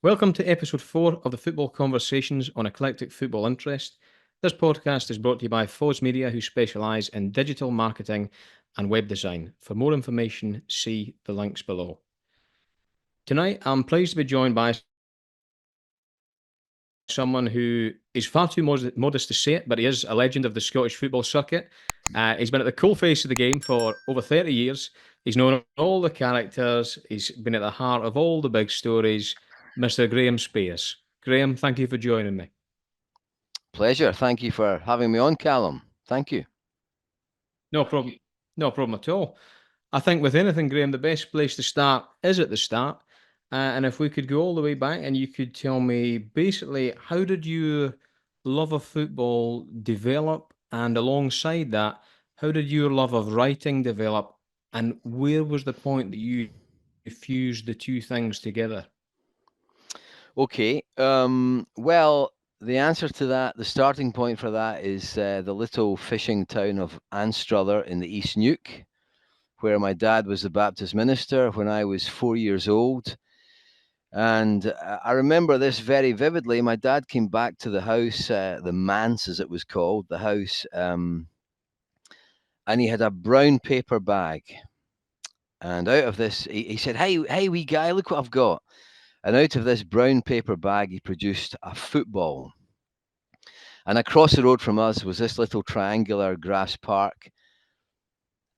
Welcome to episode 4 of the Football Conversations on Eclectic Football Interest. This podcast is brought to you by Foz Media, who specialise in digital marketing and web design. For more information, see the links below. Tonight, I'm pleased to be joined by someone who is far too modest to say it, but he is a legend of the Scottish football circuit. He's been at the coalface of the game for over 30 years. He's known all the characters. He's been at the heart of all the big stories. Mr. Graham Spiers. Graham, thank you for joining me. Pleasure. Thank you for having me on, Callum. Thank you. No problem. No problem at all. I think with anything, Graham, the best place to start is at the start. And if we could go all the way back and you could tell me basically how did your love of football develop? And alongside that, how did your love of writing develop? And where was the point that you fused the two things together? Okay. Well, the answer to that, the starting point for that is the little fishing town of Anstruther in the East Neuk, where my dad was the Baptist minister when I was 4 years old. And I remember this very vividly. My dad came back to the house, the manse as it was called, the house, and he had a brown paper bag. And out of this, he said, hey, wee guy, look what I've got. And out of this brown paper bag, he produced a football. And across the road from us was this little triangular grass park.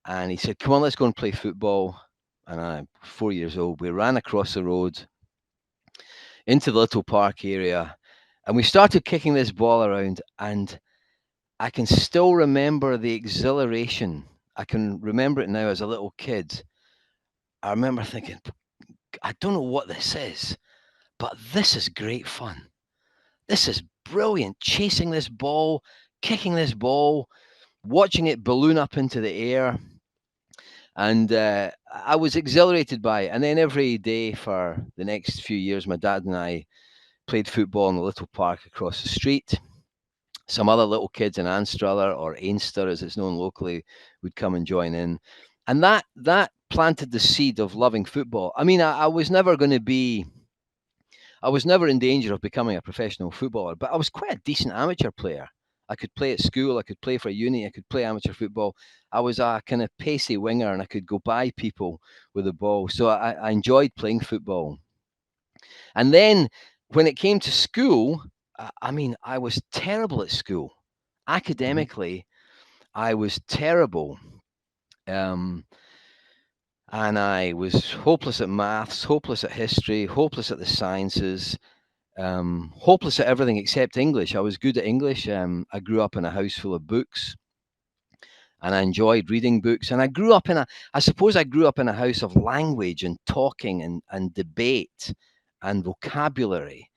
And he said, come on, let's go and play football. And I'm 4 years old. We ran across the road into the little park area. And we started kicking this ball around. And I can still remember the exhilaration. I can remember it now as a little kid. I remember thinking, I don't know what this is, but this is great fun. This is brilliant. Chasing this ball, kicking this ball, watching it balloon up into the air. And I was exhilarated by it. And then every day for the next few years, my dad and I played football in the little park across the street. Some other little kids in Anstruther, or Ainster as it's known locally, would come and join in. And that planted the seed of loving football. I mean, I was never going to be I was never in danger of becoming a professional footballer, but I was quite a decent amateur player. I could play at school, I could play for uni, I could play amateur football. I was a kind of pacey winger and I could go by people with the ball. So I enjoyed playing football. And then when it came to school, I mean, I was terrible at school. Mhm. Academically, I was terrible. Um, and I was hopeless at maths, hopeless at history, hopeless at the sciences. Hopeless at everything except English. I was good at English. I grew up in a house full of books and I enjoyed reading books. And I suppose I grew up in a house of language and talking and debate and vocabulary.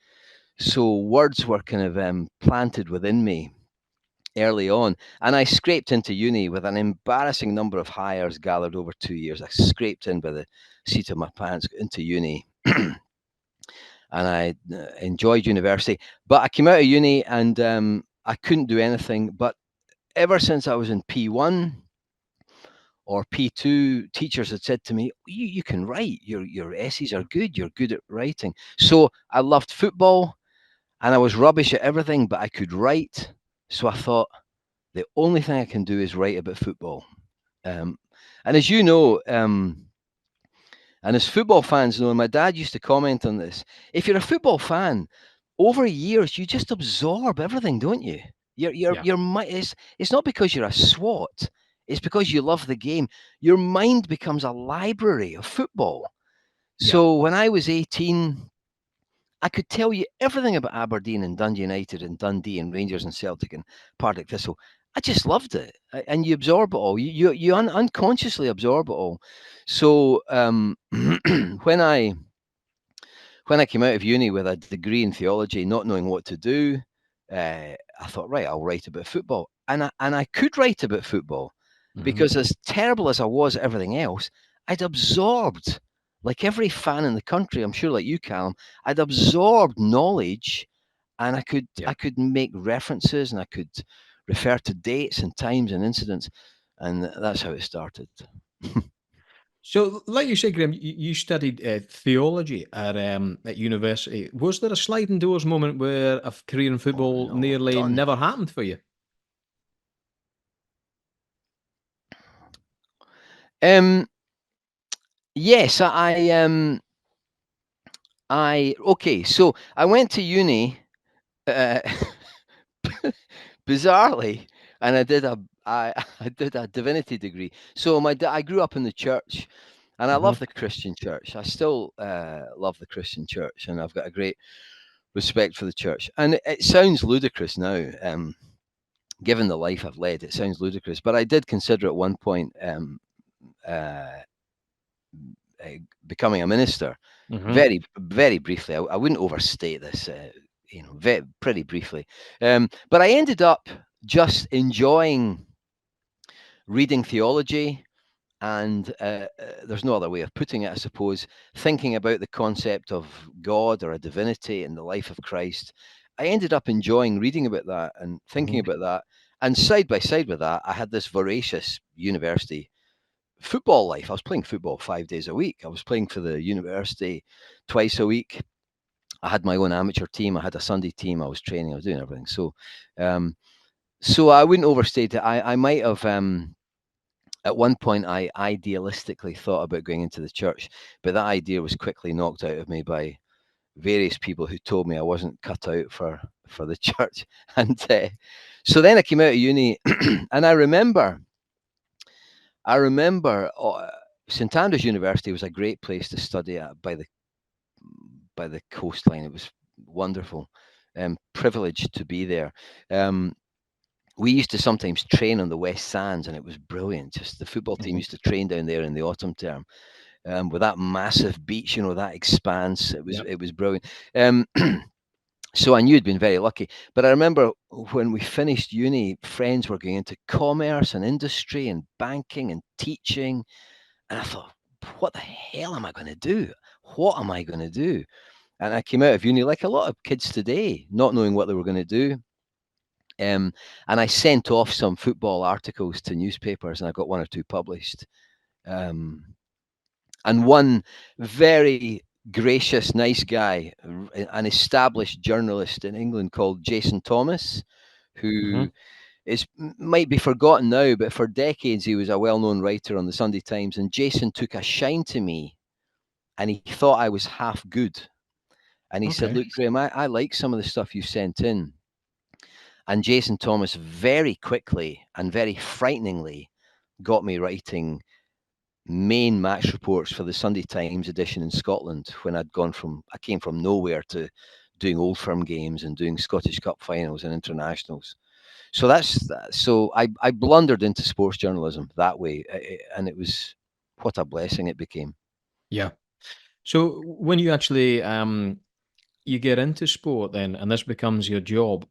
So words were kind of planted within me early on. And I scraped into uni with an embarrassing number of hires gathered over 2 years. I scraped in by the seat of my pants into uni. And I enjoyed university. But I came out of uni and I couldn't do anything. But ever since I was in P1 or P2, teachers had said to me, you can write. Your essays are good. You're good at writing. So I loved football and I was rubbish at everything, but I could write. So I thought, the only thing I can do is write about football. Um, and as you know, and as football fans know, and my dad used to comment on this, if you're a football fan, over years you just absorb everything, don't you? Yeah, It's not because you're a swot, it's because you love the game. Your mind becomes a library of football. yeah. So when I was 18, I could tell you everything about Aberdeen and Dundee United and Dundee and Rangers and Celtic and Partick Thistle. I just loved it, and you absorb it all. You unconsciously absorb it all. So when I came out of uni with a degree in theology, not knowing what to do, I thought, right, I'll write about football, and I could write about football Mhm. because as terrible as I was at everything else, I'd absorbed, like every fan in the country, I'm sure, like you, Callum, I'd absorbed knowledge, and Yeah. I could make references, and I could refer to dates and times and incidents, and that's how it started. So, like you said, Graham, you studied theology at university. Was there a sliding doors moment where a career in Oh football no, nearly done. never happened for you? Um, yes, okay. So I went to uni, uh, bizarrely, and I I did a divinity degree. So I grew up in the church, and I Hmm. love the Christian church. I still love the Christian church, and I've got a great respect for the church. And it sounds ludicrous now, given the life I've led. It sounds ludicrous, but I did consider at one point uh, becoming a minister. Hmm. Very briefly. I wouldn't overstate this. Pretty briefly. But I ended up just enjoying reading theology, and there's no other way of putting it, I suppose, thinking about the concept of God or a divinity in the life of Christ. I ended up enjoying reading about that and thinking Hmm. about that. And side by side with that, I had this voracious university football life. I was playing football 5 days a week. I was playing for the university twice a week. I had my own amateur team. I had a Sunday team. I was training. I was doing everything. Um, so I wouldn't overstate it. I might have at one point I idealistically thought about going into the church, but that idea was quickly knocked out of me by various people who told me I wasn't cut out for the church. And so then I came out of uni, and I remember St Andrews University was a great place to study at by the coastline. It was wonderful, privileged to be there. Um, we used to sometimes train on the West Sands, and it was brilliant. Just the football team Hmm. used to train down there in the autumn term, with that massive beach, that expanse. It was Yeah. it was brilliant. Um, so I knew I'd been very lucky. But I remember when we finished uni, friends were going into commerce and industry and banking and teaching, and I thought, what the hell am I going to do? What am I going to do? And I came out of uni like a lot of kids today, not knowing what they were going to do. Um, and I sent off some football articles to newspapers, and I got one or two published. Um, and one very gracious, nice guy, an established journalist in England called Jason Thomas, Hmm. who might be forgotten now, but for decades he was a well-known writer on the Sunday Times. And Jason took a shine to me, and he thought I was half good. And he said, Okay. "Look, Graham, I like some of the stuff you sent in." And Jason Thomas very quickly and very frighteningly got me writing main match reports for the Sunday Times edition in Scotland, when I came from nowhere to doing Old Firm games and doing Scottish Cup finals and internationals. So I blundered into sports journalism that way, and it was what a blessing it became. Yeah. So when you actually you get into sport then, and this becomes your job,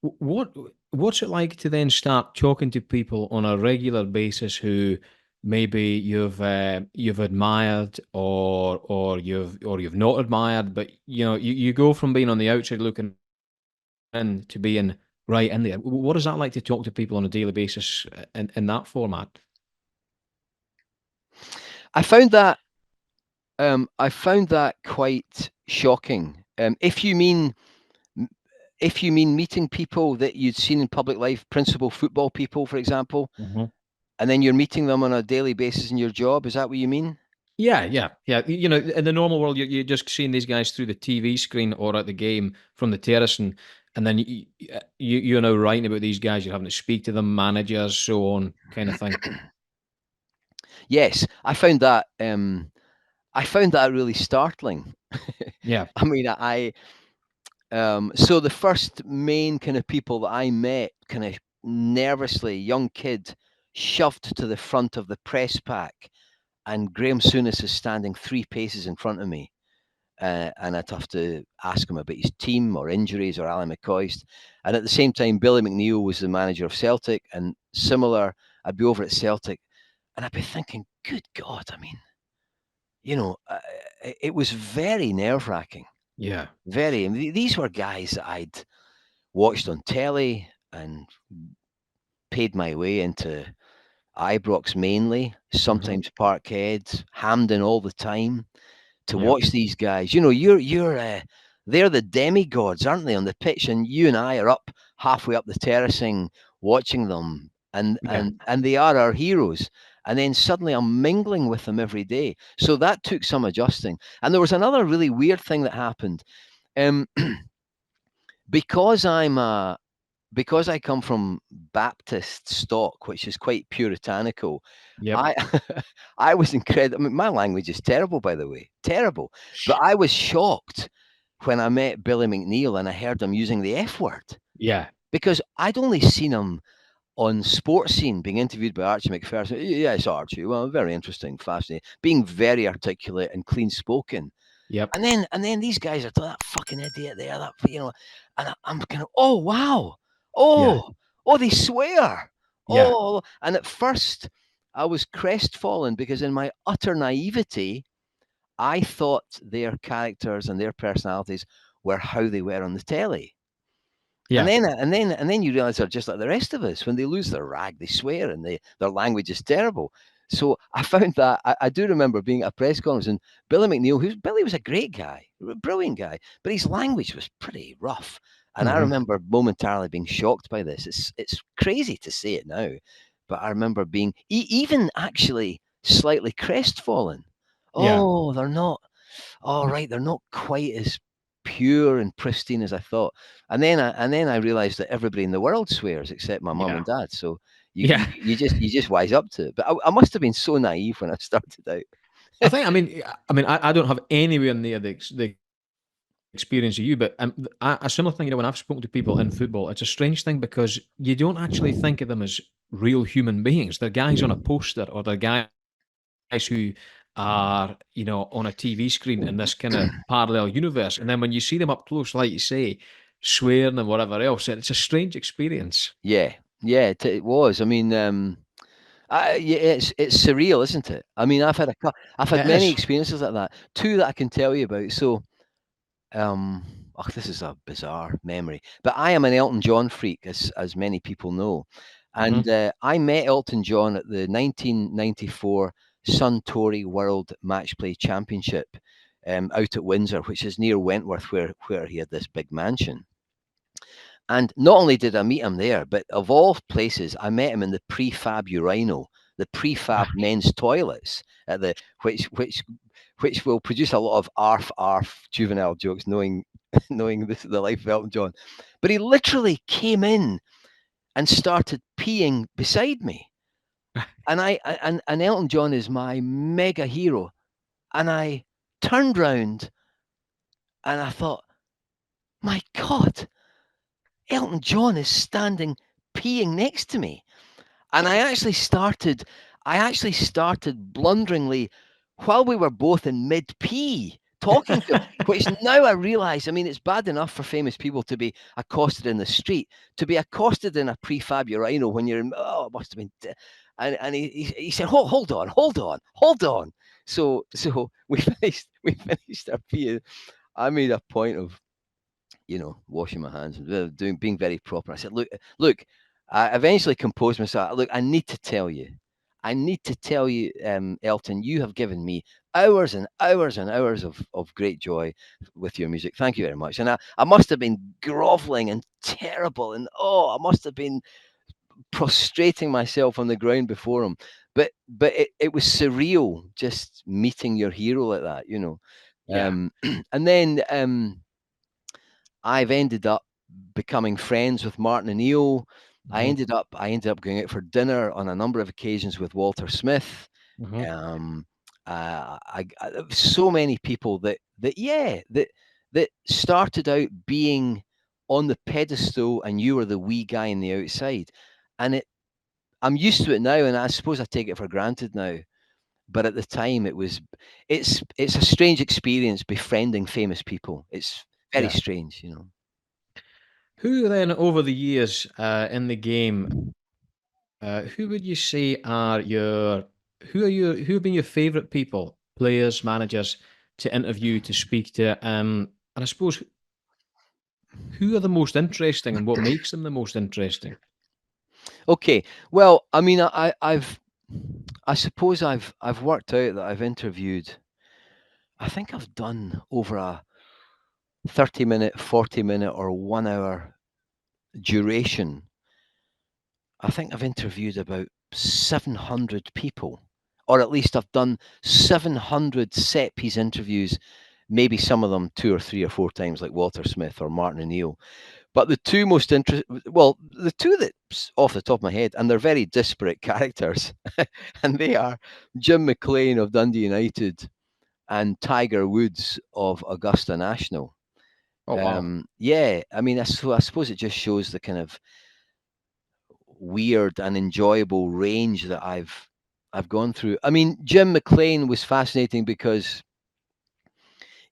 what's it like to then start talking to people on a regular basis who maybe you've admired or you've not admired, but you go from being on the outside looking in to being right in there. What is that like to talk to people on a daily basis in that format? I found that quite shocking. If you mean meeting people that you'd seen in public life, principal football people, for example, Mhm. and then you're meeting them on a daily basis in your job, is that what you mean? Yeah, yeah, yeah. In the normal world, you're just seeing these guys through the TV screen or at the game from the terrace, and then you're now writing about these guys. You're having to speak to them, managers, so on, kind of thing. Yes, I found that really startling. Yeah. I mean, so the first main kind of people that I met, kind of nervously, young kid, shoved to the front of the press pack, and Graham Souness is standing 3 paces in front of me. And I'd have to ask him about his team or injuries or Alan McCoist. And at the same time, Billy McNeill was the manager of Celtic, and similar, I'd be over at Celtic, and I'd be thinking, good God, I mean, it was very nerve wracking. Yeah. Very. I mean, these were guys that I'd watched on telly and paid my way into Ibrox mainly, sometimes Parkhead, Hampden all the time, to Yep. watch these guys. You know, they're the demigods, aren't they, on the pitch? And you and I are up halfway up the terracing watching them, and Yeah. they are our heroes. And then suddenly I'm mingling with them every day. So that took some adjusting. And there was another really weird thing that happened. Um, because because I come from Baptist stock, which is quite puritanical, Yep. I I was incredible. I mean, my language is terrible, by the way, terrible. But I was shocked when I met Billy McNeil and I heard him using the F word, Yeah. because I'd only seen him on Sports Scene being interviewed by Archie McPherson. Yes, Archie. Well, very interesting, fascinating, being very articulate and clean spoken. Yep. And then these guys are that fucking idiot there, that, you know, and I'm kind of, oh wow, Yeah. oh they swear, Yeah. oh. And at first I was crestfallen because in my utter naivety I thought their characters and their personalities were how they were on the telly. And Yeah. then you realize they're just like the rest of us. When they lose their rag, they swear, and their language is terrible. So I found that I do remember being at a press conference, and Billy McNeil, Billy was a great guy, a brilliant guy, but his language was pretty rough. And I Mhm. remember momentarily being shocked by this. It's crazy to say it now, but I remember being even actually slightly crestfallen. Yeah. Oh, they're not. Oh, right, they're not quite as pure and pristine as I thought. And then I realized that everybody in the world swears except my mum Yeah. and dad. So Yeah. you just wise up to it. But I must have been so naive when I started I out. think. I don't have anywhere near the experience of you, but a similar thing. When I've spoken to people in football, it's a strange thing because you don't actually think of them as real human beings. They're guys on a poster, or they're guys who are, on a TV screen in this kind of parallel universe. And then when you see them up close, like you say, swearing and whatever else, it's a strange experience. Yeah, yeah, it was. I mean, yeah, it's surreal, isn't it? I mean, I've had It many is. experiences like that. Two that I can tell you about. So, this is a bizarre memory, but I am an Elton John freak, as many people know, and Mhm. I met Elton John at the 1994 Suntory World Match Play Championship, out at Windsor, which is near Wentworth, where he had this big mansion. And not only did I meet him there, but of all places, I met him in the prefab urinal, the prefab Ah, men's toilets at the which will produce a lot of arf juvenile jokes, knowing knowing the life of Elton John. But he literally came in and started peeing beside me, and and Elton John is my mega hero, and I turned round and I thought, my God, Elton John is standing peeing next to me. And I actually started blunderingly while we were both in mid pee talking to him, which now I realize, I mean, it's bad enough for famous people to be accosted in the street, to be accosted in a prefab urinal when you're in, oh, it must have been, and he said, hold on. So we finished our pee. I made a point of, washing my hands and being very proper. I said, look, I eventually composed myself. Look, I need to tell you, Elton, you have given me hours and hours and hours of great joy with your music. Thank you very much. And I must have been groveling and terrible. And I must have been prostrating myself on the ground before him. But it was surreal just meeting your hero like that. yeah. And then I've ended up becoming friends with Martin O'Neill. Mhm. I ended up going out for dinner on a number of occasions with Walter Smith. Mhm. Um, so many people that started out being on the pedestal, and you were the wee guy on the outside, and I'm used to it now, and I suppose I take it for granted now. But at the time, it's a strange experience befriending famous people. It's very Yeah. strange. Who then, over the years in the game, who would you say who have been your favourite people, players, managers, to interview, to speak to? And I suppose, who are the most interesting, and what makes them the most interesting? Okay. Well, I mean, I suppose I've worked out that I've interviewed. I think I've done over a 30-minute, 40-minute, or 1 hour duration. I think I've interviewed about 700 people, or at least I've done 700 set piece interviews, maybe some of them 2 or 3 or 4 times, like Walter Smith or Martin O'Neill. But the two most the two that's off the top of my head, and they're very disparate characters, and they are Jim McLean of Dundee United and Tiger Woods of Augusta National. Oh wow. Yeah, I mean, I suppose it just shows the kind of weird and enjoyable range that I've gone through. I mean, Jim McLean was fascinating because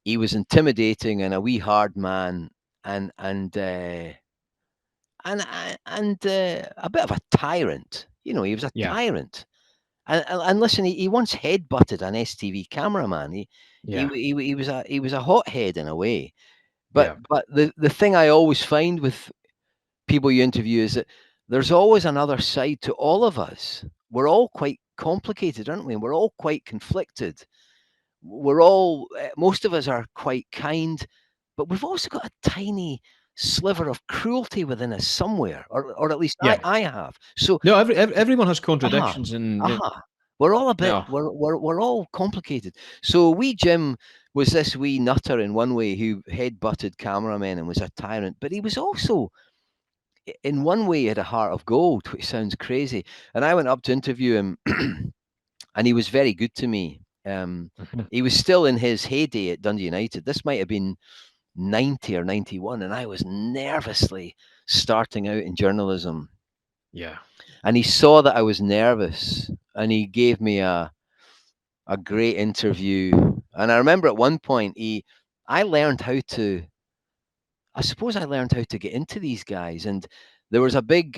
he was intimidating and a wee hard man, and a bit of a tyrant. You know, he was a Yeah. tyrant. And listen, he once headbutted an STV cameraman. Yeah. He was a hothead in a way. But Yeah. the thing I always find with people you interview is that there's always another side to all of us. We're all quite complicated, aren't we? We're all quite conflicted. We're all most of us are quite kind, but we've also got a tiny sliver of cruelty within us somewhere, or at least Yeah. I have. So No, everyone has uh-huh, contradictions, and we're all a bit no. we're all complicated. So wee Jim was this wee nutter in one way who head-butted cameramen and was a tyrant, but he was also in one way he had a heart of gold, which sounds crazy. And I went up to interview him, and he was very good to me. Mhm. He was still in his heyday at Dundee United. This might have been 90 or 91, and I was nervously starting out in journalism. Yeah. And he saw that I was nervous, and he gave me a great interview. And I remember at one point I learned how to I suppose I learned how to get into these guys, and there was a big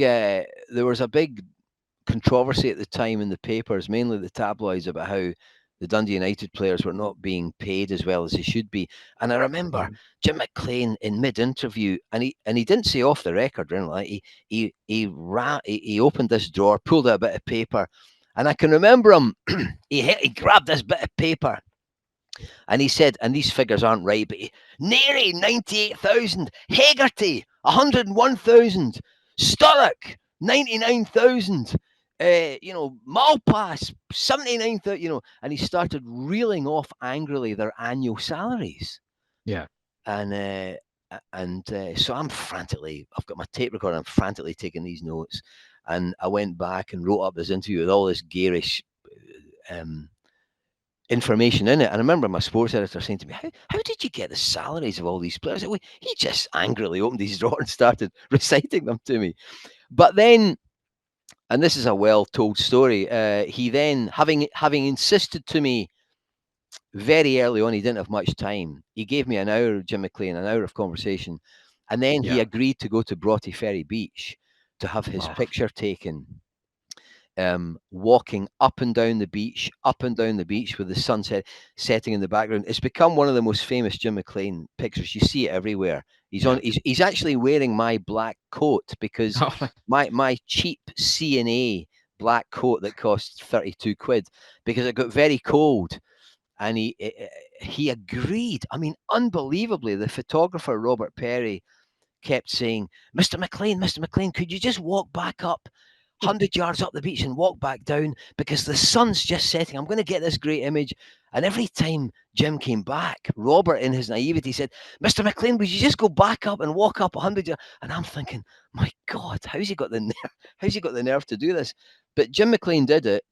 controversy at the time in the papers, mainly the tabloids, about how the Dundee United players were not being paid as well as they should be. And I remember Mhm. Jim McLean in mid-interview, and he didn't say off the record or anything like that. He opened this drawer, pulled out a bit of paper, and I can remember him. He grabbed this bit of paper, and he said, and these figures aren't right, but Neri 98,000, Hegarty 101,000, Sturrock 99,000. Malpass 79,000. And he started reeling off angrily their annual salaries. Yeah. And so I've got my tape recorder, I'm frantically taking these notes. And I went back and wrote up this interview with all this garish information in it. And I remember my sports editor saying to me, how did you get the salaries of all these players? Well, he just angrily opened his drawer and started reciting them to me. But then, and this is a well-told story, he then, having insisted to me very early on, he didn't have much time. He gave me an hour, Jim McLean, an hour of conversation. And then he Yeah. agreed to go to Broughty Ferry Beach to have his Wow. picture taken, walking up and down the beach, with the sunset setting in the background. It's become one of the most famous Jim McLean pictures. You see it everywhere. Yeah. He's actually wearing my black coat because Oh, my cheap C&A black coat that cost 32 quid, because it got very cold, and he agreed. I mean, unbelievably, the photographer Robert Perry kept saying, Mr. McLean, could you just walk back up 100 yards up the beach and walk back down, because the sun's just setting. I'm going to get this great image. And every time Jim came back, Robert, in his naivety, said, Mr. McLean, would you just go back up and walk up 100 yards? And I'm thinking, my God, how's he got the nerve? How's he got the nerve to do this? But Jim McLean did it.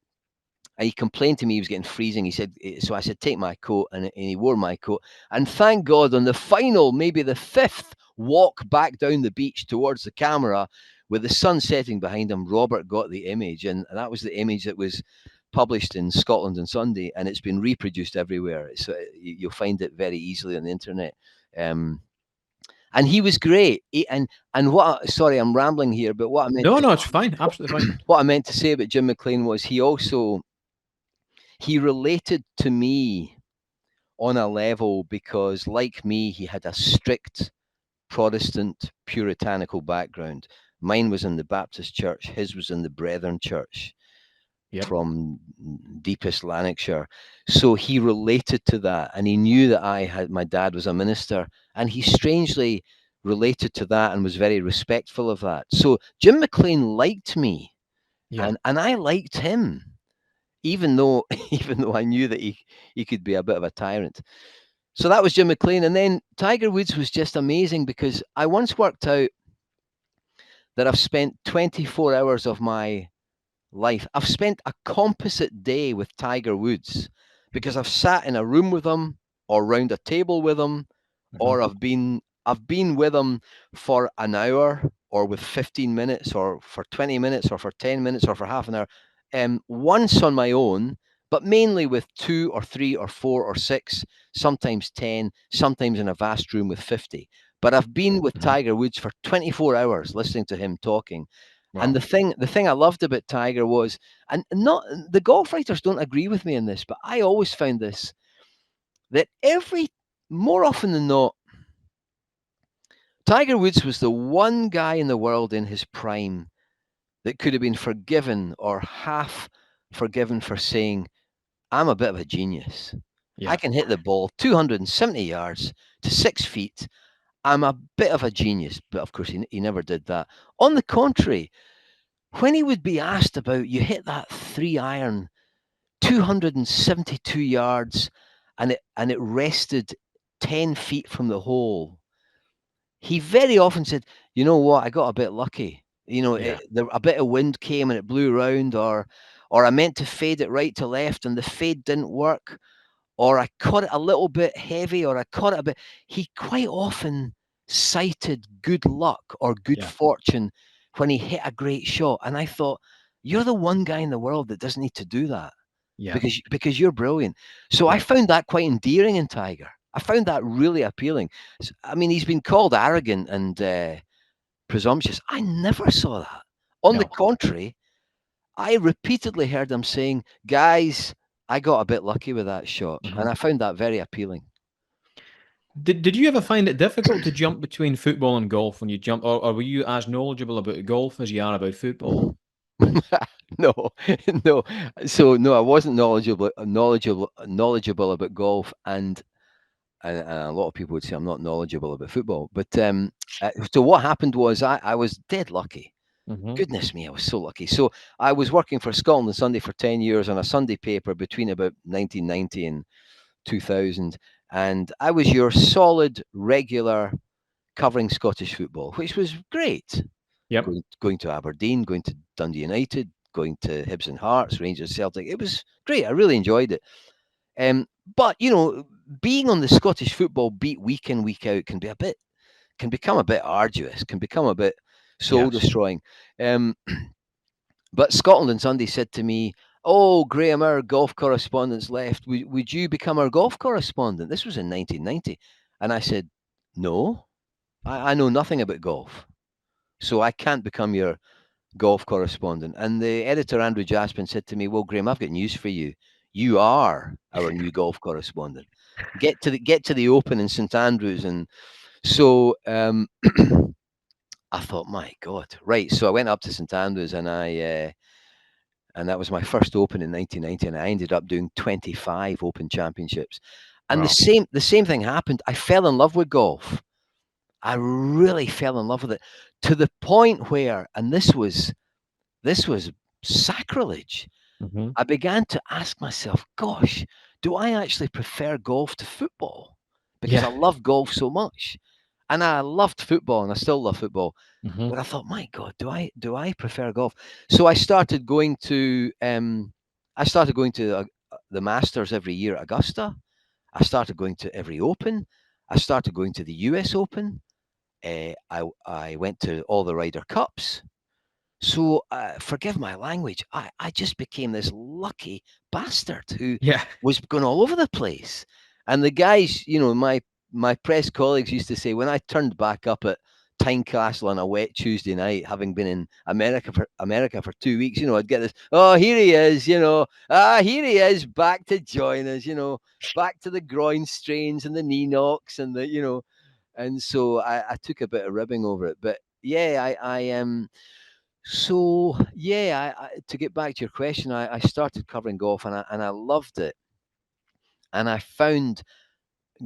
He complained to me he was getting freezing. He said, so I said, take my coat, and he wore my coat. And thank God, on the final, maybe the fifth walk back down the beach towards the camera, with the sun setting behind him, Robert got the image, and that was the image that was published in Scotland on Sunday, and it's been reproduced everywhere. So you'll find it very easily on the internet. And he was great. Sorry, I'm rambling here, but no, no, it's fine. Absolutely fine. what I meant to say about Jim McLean was he related to me on a level because, like me, he had a strict Protestant puritanical background. Mine was in the Baptist church, his was in the Brethren church. Yep. from deepest Lanarkshire. So he related to that, and he knew that my dad was a minister, and he strangely related to that and was very respectful of that. So Jim McLean liked me, Yeah. and I liked him, even though even though I knew that he could be a bit of a tyrant. So that was Jim McLean, and then Tiger Woods was just amazing because I once worked out that I've spent 24 hours of my life. I've spent a composite day with Tiger Woods because I've sat in a room with him or round a table with him, Hmm. or I've been with him for an hour or with 15 minutes or for 20 minutes or for 10 minutes or for half an hour. Once on my own, but mainly with two or three or four or six, sometimes 10, sometimes in a vast room with 50. But I've been with Hmm. Tiger Woods for 24 hours listening to him talking. And Wow. the thing I loved about Tiger was, and not the golf writers don't agree with me in this, but I always found this, that more often than not, Tiger Woods was the one guy in the world in his prime that could have been forgiven or half forgiven for saying, I'm a bit of a genius. I Yeah. can hit the ball 270 yards to 6 feet. I'm a bit of a genius. But of course, he never did that. On the contrary, when he would be asked about, you hit that 3 iron 272 yards and it rested 10 feet from the hole, he very often said, you know what, I got a bit lucky. Yeah. A bit of wind came and it blew around, or I meant to fade it right to left and the fade didn't work, or I caught it a little bit heavy, or I caught it a bit. He quite often cited good luck or good Yeah. fortune when he hit a great shot. And I thought, you're the one guy in the world that doesn't need to do that Yeah. because you're brilliant. So I Yeah. found that quite endearing in Tiger. I found that really appealing. I mean, he's been called arrogant and presumptuous. I never saw that. On the No. contrary, I repeatedly heard him saying, guys, I got a bit lucky with that shot. Hmm. And I found that very appealing. Did you ever find it difficult to jump between football and golf when you jump, or were you as knowledgeable about golf as you are about football? No, no. So no, I wasn't knowledgeable about golf, and a lot of people would say I'm not knowledgeable about football. But so what happened was I was dead lucky. Hmm. Goodness me, I was so lucky. So I was working for Scotland and Sunday for 10 years on a Sunday paper between about 1990 and 2000, and I was your solid regular covering Scottish football, which was great. Yep. Going to Aberdeen, going to Dundee United, going to Hibs and Hearts, Rangers, Celtic. It was great. I really enjoyed it. Um, but being on the Scottish football beat week in week out can become a bit arduous, can become a bit soul Yes. destroying. Um, but Scotland and Sunday said to me, "Oh, Graham, our golf correspondent's left. Would you become our golf correspondent?" This was in 1990, and I said, "No, I know nothing about golf, so I can't become your golf correspondent." And the editor, Andrew Jaspin, said to me, "Well, Graham, I've got news for you. You are our new golf correspondent. Get to the Open in St Andrews." And so I thought, my God, right. So I went up to St Andrews, and that was my first Open in 1990, and I ended up doing 25 Open Championships. And the Wow. same the same thing happened. I fell in love with golf. I really fell in love with it, to the point where, and this was sacrilege. Hmm. I began to ask myself, gosh, do I actually prefer golf to football? Because I Yeah. love golf so much. And I loved football and I still love football. Hmm. But I thought, my God, do I prefer golf? So I started going to the Masters every year at Augusta. I started going to every Open. I started going to the US Open. I went to all the Ryder Cups. So forgive my language. I just became this lucky bastard who Yeah. was going all over the place. And the guys, my press colleagues used to say, when I turned back up at Tynecastle on a wet Tuesday night, having been in America for 2 weeks, I'd get this. Oh, here he is. Here he is, back to join us. Back to the groin strains and the knee knocks and and so I took a bit of ribbing over it. But yeah, I am. So yeah, to get back to your question, I started covering golf, and I loved it, and I found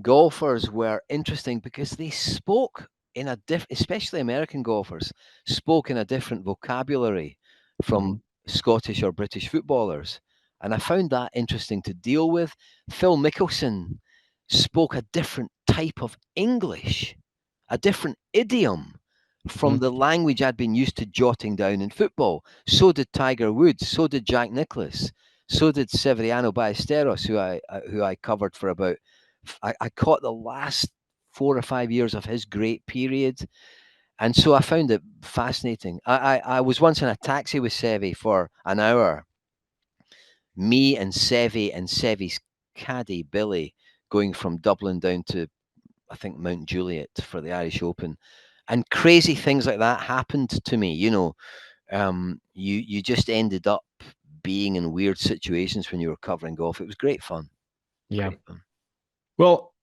golfers were interesting because they spoke in a especially American golfers spoke in a different vocabulary from Hmm. Scottish or British footballers, and I found that interesting to deal with. Phil Mickelson spoke a different type of English, a different idiom from Hmm. the language I'd been used to jotting down in football. So did Tiger Woods, so did Jack Nicklaus, so did Severiano Ballesteros, who I covered for about. I caught the last 4 or 5 years of his great period, and so I found it fascinating. I was once in a taxi with Sevi for an hour, me and Sevi's caddy Billy, going from Dublin down to, I think, Mount Juliet for the Irish Open, and crazy things like that happened to me. You just ended up being in weird situations when you were covering golf. It was great fun. Yeah. Great fun. Well,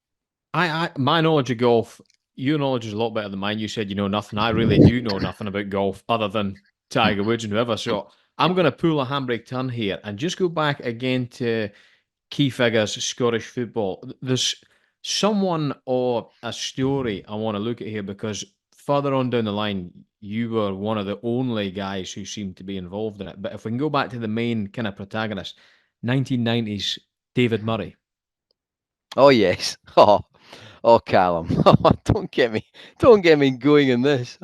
my knowledge of golf, your knowledge is a lot better than mine. You said you know nothing. I really do know nothing about golf other than Tiger Woods and whoever. So I'm going to pull a handbrake turn here and just go back again to key figures, Scottish football. There's someone or a story I want to look at here because further on down the line, you were one of the only guys who seemed to be involved in it. But if we can go back to the main kind of protagonist, 1990s, David Murray. Oh yes. Oh, Callum. Oh, don't get me going in this.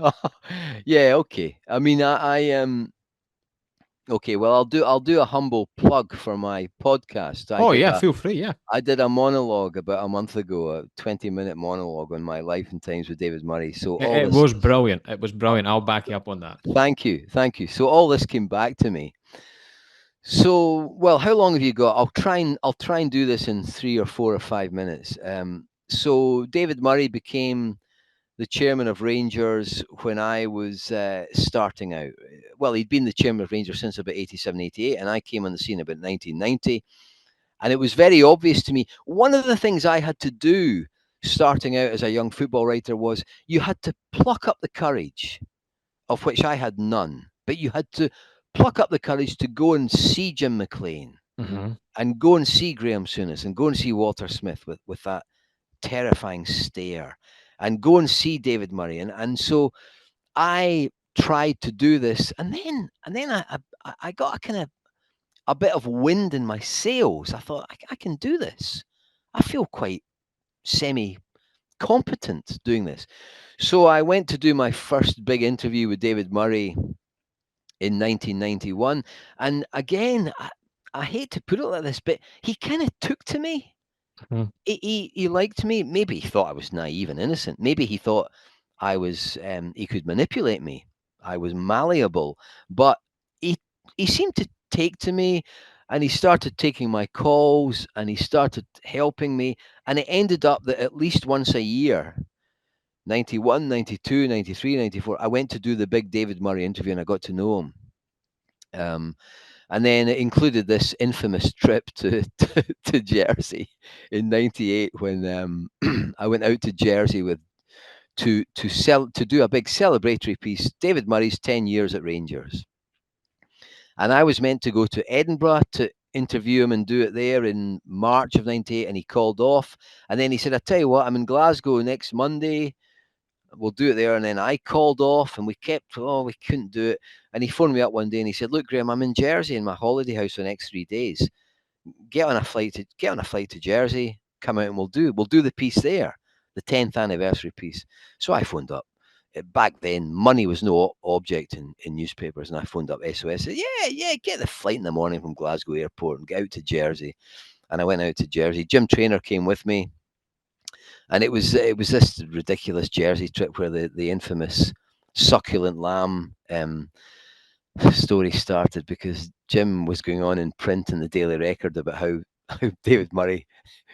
Yeah, okay. I mean, okay. Well, I'll do a humble plug for my podcast. Oh yeah, feel free. Yeah, I did a monologue about a month ago, a 20-minute monologue on my life and times with David Murray. So it, all it this. was brilliant. It was brilliant. I'll back you up on that. Thank you. So all this came back to me. So, well, how long have you got? I'll try and do this in 3 or 4 or 5 minutes. So David Murray became the chairman of Rangers when I was starting out. Well, he'd been the chairman of Rangers since about 87, 88, and I came on the scene about 1990. And it was very obvious to me. One of the things I had to do starting out as a young football writer was you had to pluck up the courage, of which I had none, but you had to pluck up the courage to go and see Jim McLean Hmm. and go and see Graham Souness and go and see Walter Smith with that terrifying stare and go and see David Murray. And so I tried to do this, and then I got a kind of a bit of wind in my sails. I thought I can do this. I feel quite semi competent doing this. So I went to do my first big interview with David Murray in 1991, and again, I hate to put it like this, but he kind of took to me. Hmm. He liked me. Maybe he thought I was naive and innocent. Maybe he thought I was he could manipulate me. I was malleable, but he he seemed to take to me, and he started taking my calls, and he started helping me, and it ended up that at least once a year, 91, 92, 93, 94, I went to do the big David Murray interview, and I got to know him. Um, and then it included this infamous trip to Jersey in '98 when I went out to Jersey with to do a big celebratory piece, David Murray's 10 years at Rangers, and I was meant to go to Edinburgh to interview him and do it there in March of '98, and he called off, and then he said, "I tell you what, I'm in Glasgow next Monday. We'll do it there." And then I called off, and we couldn't do it. And he phoned me up one day and he said, "Look, Graham, I'm in Jersey in my holiday house for the next 3 days. Get on a flight to Jersey, come out, and we'll do the piece there, the 10th anniversary piece." So I phoned up. Back then, money was no object in newspapers, and I phoned up SOS. Said, yeah, get the flight in the morning from Glasgow Airport and get out to Jersey. And I went out to Jersey. Jim Traynor came with me, and it was this ridiculous Jersey trip where the infamous succulent lamb story started, because Jim was going on in print in the Daily Record about how David Murray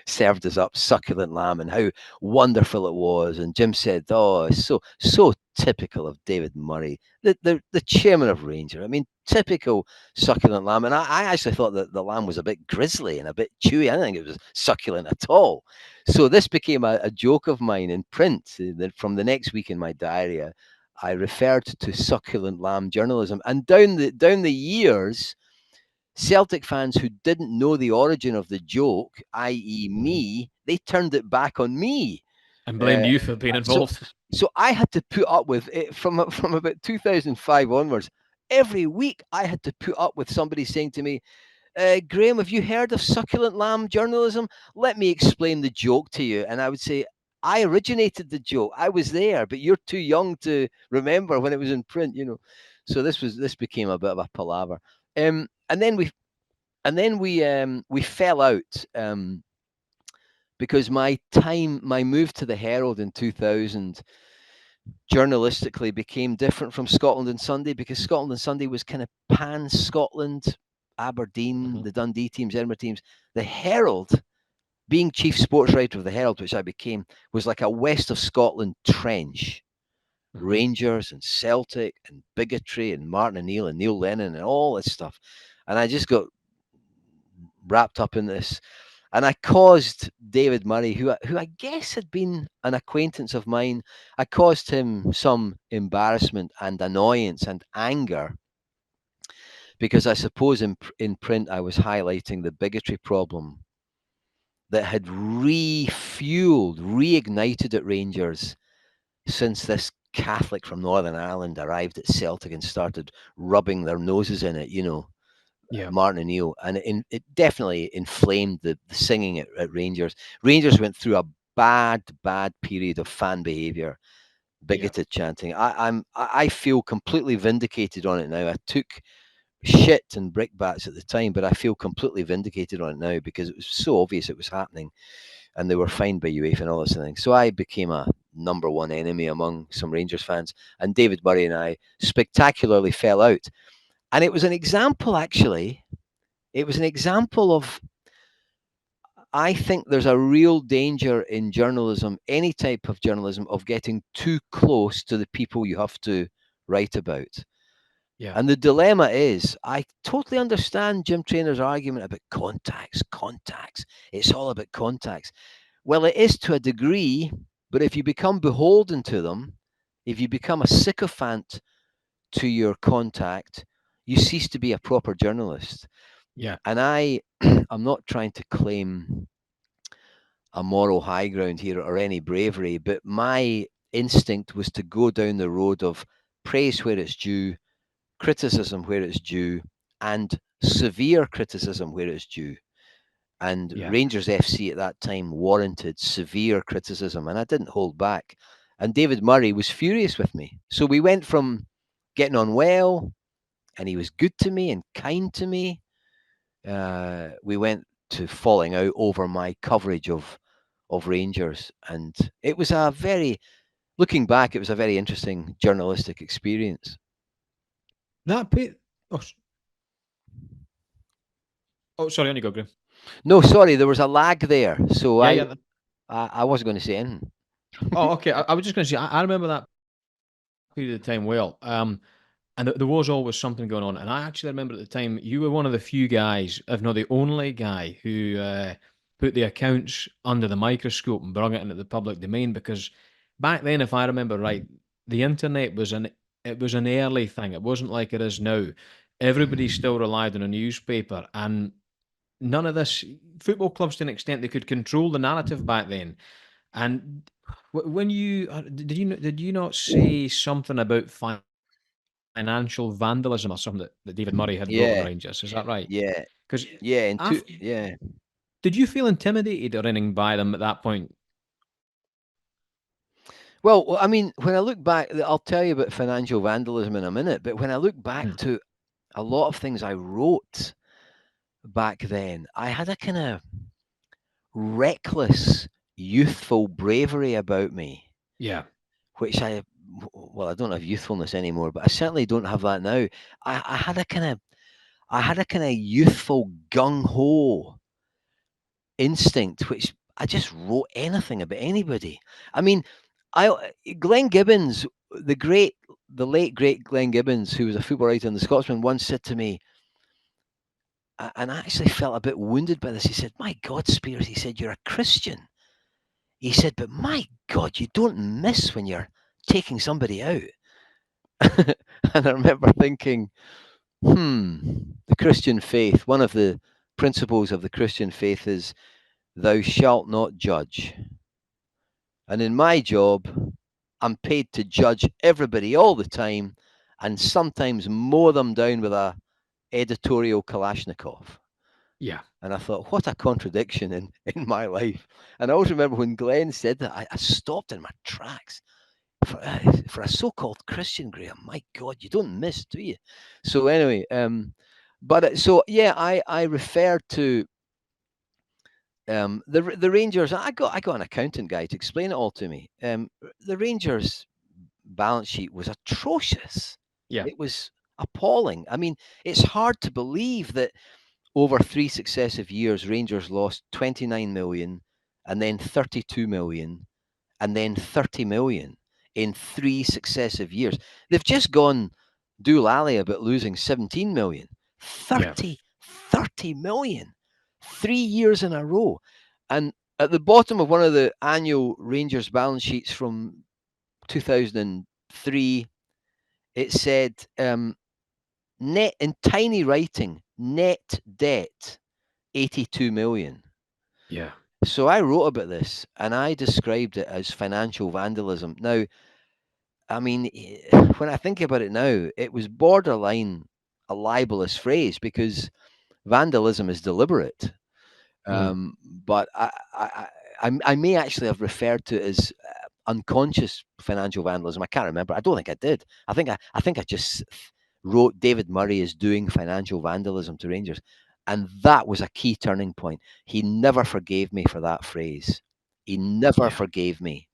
served us up succulent lamb and how wonderful it was. And Jim said, "Oh, it's so typical of David Murray, the chairman of Ranger. I mean, typical succulent lamb." And I actually thought that the lamb was a bit grisly and a bit chewy. I didn't think it was succulent at all. So this became a joke of mine in print. That from the next week in my diary, I referred to succulent lamb journalism, and down the years, Celtic fans who didn't know the origin of the joke, i.e., me, they turned it back on me. And blamed you for being So, involved. so I had to put up with it from about 2005 onwards. Every week, I had to put up with somebody saying to me, Graham, have you heard of succulent lamb journalism? Let me explain the joke to you. And I would say, I originated the joke. I was there, but you're too young to remember when it was in print, you know. So this became a bit of a palaver. And then we fell out because my move to the Herald in 2000 journalistically became different from Scotland and Sunday, because Scotland and Sunday was kind of pan Scotland, Aberdeen, the Dundee teams, Edinburgh teams. The Herald, being chief sports writer of the Herald, which I became, was like a West of Scotland trench. Rangers and Celtic and bigotry and Martin O'Neill and Neil Lennon and all this stuff. And I just got wrapped up in this. And I caused David Murray, who I guess had been an acquaintance of mine, I caused him some embarrassment and annoyance and anger, because I suppose in print I was highlighting the bigotry problem that had reignited at Rangers since this Catholic from Northern Ireland arrived at Celtic and started rubbing their noses in it, you know. Martin O'Neill, and it definitely inflamed the singing at Rangers. Rangers went through a bad period of fan behaviour, bigoted chanting. I feel completely vindicated on it now. I took shit and brickbats at the time, but I feel completely vindicated on it now because it was so obvious it was happening, and they were fined by UEFA and all this thing. So I became a number one enemy among some Rangers fans, and David Murray and I spectacularly fell out. And it was an example, actually. It was an example of, I think there's a real danger in journalism, any type of journalism, of getting too close to the people you have to write about. And the dilemma is, I totally understand Jim Trainor's argument about contacts. It's all about contacts. Well, it is to a degree, but if you become beholden to them, if you become a sycophant to your contact, you cease to be a proper journalist. And I'm not trying to claim a moral high ground here or any bravery, but my instinct was to go down the road of praise where it's due, criticism where it's due, and severe criticism where it's due. And Rangers FC at that time warranted severe criticism, and I didn't hold back. And David Murray was furious with me. So we went from getting on well, and he was good to me and kind to me. We went to falling out over my coverage of Rangers, and it was looking back, it was a very interesting journalistic experience. Sorry, on you go, Graham. No, sorry, there was a lag there, so I wasn't going to say anything. Okay. I was just going to say, I remember that period of time well. And there was always something going on. And I actually remember at the time, you were one of the few guys, if not the only guy, who put the accounts under the microscope and brought it into the public domain. Because back then, if I remember right, the internet was an early thing. It wasn't like it is now. Everybody still relied on a newspaper, and none of this. Football clubs, to an extent, they could control the narrative back then. And when you did you not say something about financial vandalism or something that David Murray had brought on Rangers? Is that right? Yeah. Because Yeah. did you feel intimidated or anything by them at that point? Well, I mean, when I look back, I'll tell you about financial vandalism in a minute, but when I look back to a lot of things I wrote back then, I had a kind of reckless, youthful bravery about me. Yeah. Which I don't have youthfulness anymore, but I certainly don't have that now. I had a kind of youthful gung ho instinct, which I just wrote anything about anybody. I mean, Glenn Gibbons, the late great Glenn Gibbons, who was a football writer in the Scotsman, once said to me, and I actually felt a bit wounded by this. He said, "My God, Spiers," he said, "you're a Christian." He said, "But my God, you don't miss when you're taking somebody out." And I remember thinking, the Christian faith, one of the principles of the Christian faith is thou shalt not judge. And in my job, I'm paid to judge everybody all the time and sometimes mow them down with a editorial Kalashnikov. Yeah. And I thought, what a contradiction in my life. And I always remember when Glenn said that, I stopped in my tracks. For a so-called Christian, Graham, my God, you don't miss, do you? So anyway, so yeah, I refer to the Rangers. I got an accountant guy to explain it all to me. The Rangers balance sheet was atrocious. Yeah. It was appalling. I mean, it's hard to believe that over 3 successive years, Rangers lost 29 million, and then 32 million, and then 30 million in 3 successive years. They've just gone doolally about losing 17 million. Yeah. 30 million, 3 years in a row. And at the bottom of one of the annual Rangers balance sheets from 2003, it said, net in tiny writing, net debt 82 million. Yeah. So I wrote about this and I described it as financial vandalism. Now, I mean, when I think about it now, it was borderline a libelous phrase because vandalism is deliberate. Mm. But I may actually have referred to it as unconscious financial vandalism. I can't remember. I don't think I did. I think I just wrote David Murray is doing financial vandalism to Rangers, and that was a key turning point. He never forgave me for that phrase. He never Yeah. forgave me.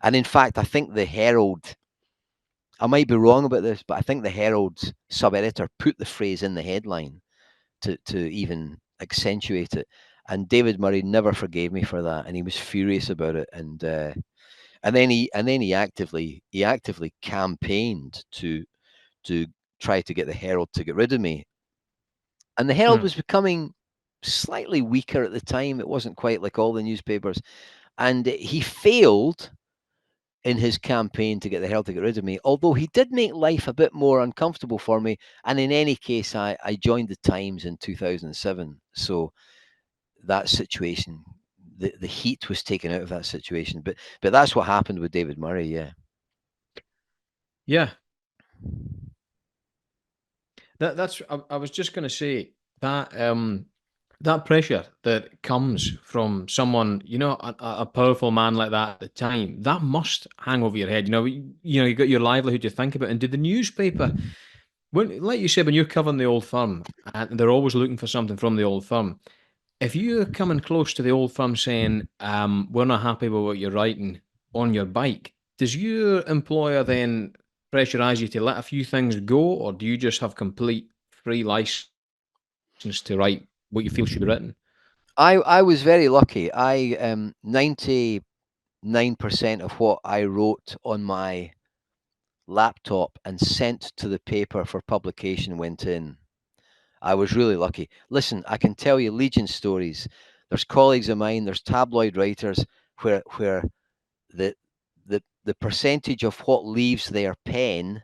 And in fact, I think the Herald. I might be wrong about this, but I think the Herald's sub editor put the phrase in the headline to even accentuate it. And David Murray never forgave me for that, and he was furious about it. And then he actively campaigned to try to get the Herald to get rid of me. And the Herald Mm. was becoming slightly weaker at the time. It wasn't quite like all the newspapers, and he failed in his campaign to get the Herald to get rid of me, although he did make life a bit more uncomfortable for me. And in any case, I joined the Times in 2007. So that situation, the heat was taken out of that situation. But that's what happened with David Murray, yeah. Yeah. That's I was just gonna say that that pressure that comes from someone, a powerful man like that at the time, that must hang over your head. You got your livelihood to think about. And did the newspaper, when, like you said, when you're covering the old firm, and they're always looking for something from the old firm, if you're coming close to the old firm saying, we're not happy with what you're writing on your bike, does your employer then pressurize you to let a few things go, or do you just have complete free license to write what you feel should be written? I was very lucky. I 99% of what I wrote on my laptop and sent to the paper for publication went in. I was really lucky. Listen, I can tell you legion stories. There's colleagues of mine, there's tabloid writers where the the percentage of what leaves their pen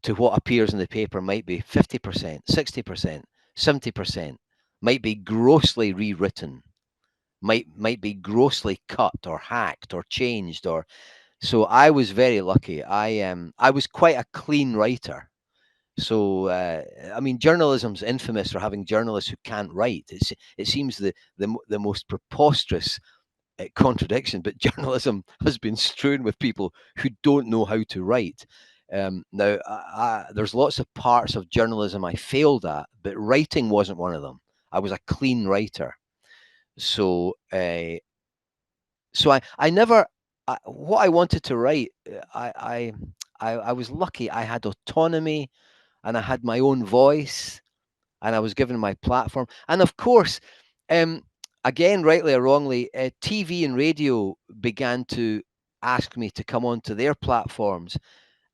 to what appears in the paper might be 50%, 60%, 70%, might be grossly rewritten, might be grossly cut or hacked or changed. Or so I was very lucky. I was quite a clean writer. So I mean, journalism's infamous for having journalists who can't write. It seems the most preposterous contradiction, but journalism has been strewn with people who don't know how to write. Now, there's lots of parts of journalism I failed at, but writing wasn't one of them. I was a clean writer. So, I never, what I wanted to write, I was lucky. I had autonomy and I had my own voice and I was given my platform. And of course, um, again, rightly or wrongly, TV and radio began to ask me to come onto their platforms,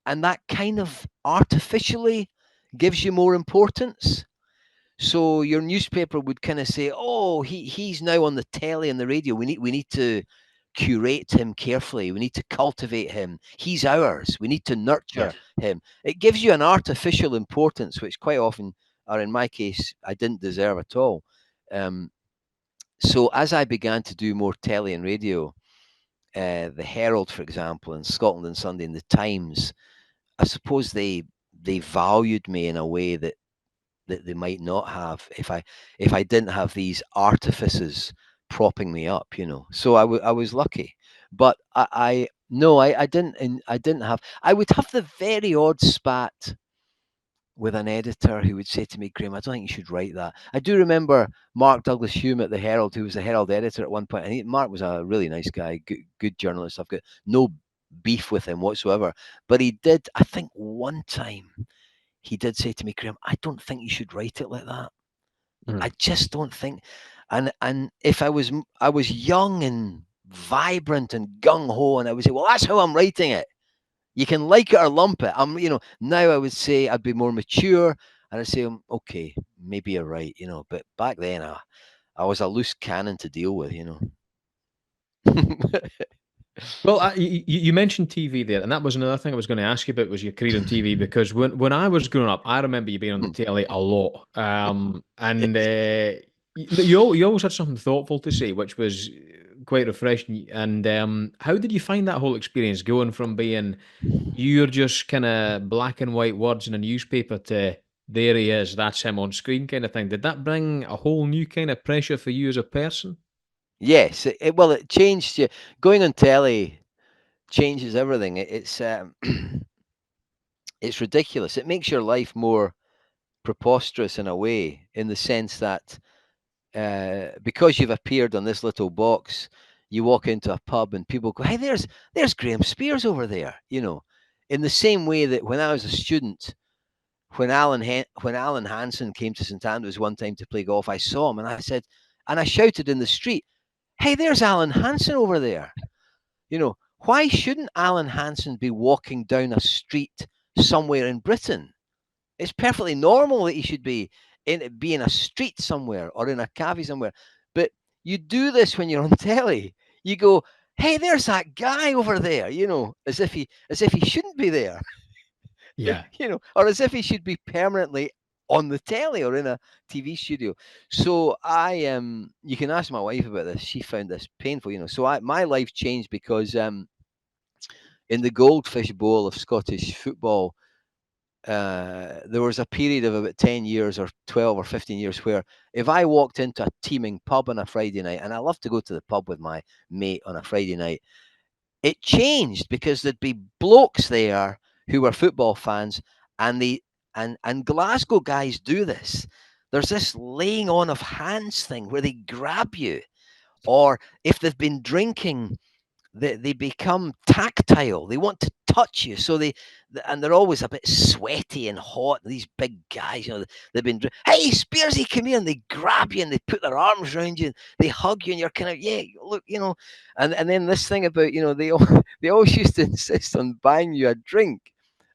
and that kind of artificially gives you more importance. So your newspaper would kind of say, "Oh, he's now on the telly and the radio. We need to curate him carefully. We need to cultivate him. He's ours. We need to nurture Yeah. him. It gives you an artificial importance, which quite often, or in my case, I didn't deserve at all. Um, so as I began to do more telly and radio, the Herald, for example, and Scotland and Sunday, and the Times, I suppose they valued me in a way that they might not have if I didn't have these artifices propping me up, you know. So I was lucky, but I no, I didn't, and I didn't have. I would have the very odd spat with an editor who would say to me, Graham, I don't think you should write that. I do remember Mark Douglas Hume at the Herald, who was the Herald editor at one point. And Mark was a really nice guy, good journalist. I've got no beef with him whatsoever. But he did, I think, one time, he did say to me, Graham, I don't think you should write it like that. I Mhm. just don't think. And if I was young and vibrant and gung ho, and I would say, well, that's how I'm writing it. You can like it or lump it. Now I would say I'd be more mature, and I'd say, okay, maybe you're right, you know. But back then, I was a loose cannon to deal with, you know. Well, you mentioned TV there, and that was another thing I was going to ask you about was your career on TV because when I was growing up, I remember you being on the telly a lot, and Yes. you always had something thoughtful to say, which was quite refreshing. And how did you find that whole experience going from being you're just kind of black and white words in a newspaper to there he is, that's him on screen kind of thing? Did that bring a whole new kind of pressure for you as a person? Yes. Well, it changed you. Going on telly changes everything. It's ridiculous. It makes your life more preposterous in a way, in the sense that because you've appeared on this little box, you walk into a pub and people go, "Hey, there's Graham Spiers over there." You know, in the same way that when I was a student, when Alan Hansen came to St Andrews one time to play golf, I saw him and I shouted in the street, "Hey, there's Alan Hansen over there." You know, why shouldn't Alan Hansen be walking down a street somewhere in Britain? It's perfectly normal that you should be in a street somewhere or in a cafe somewhere. But you do this when you're on telly. You go, "Hey, there's that guy over there," you know, as if he shouldn't be there, Yeah. you know, or as if he should be permanently on the telly or in a TV studio. So you can ask my wife about this. She found this painful, you know. So my life changed because in the Goldfish Bowl of Scottish football, there was a period of about 10 years or 12 or 15 years where if I walked into a teeming pub on a Friday night, and I love to go to the pub with my mate on a Friday night, it changed because there'd be blokes there who were football fans, and and Glasgow guys do this. There's this laying on of hands thing where they grab you, or if they've been drinking, they become tactile. They want to touch you, so and they're always a bit sweaty and hot. These big guys, you know, they've been. Hey, Spearsy, come here, and they grab you and they put their arms around you and they hug you, and you're kind of look, you know, and then this thing about they all they always used to insist on buying you a drink.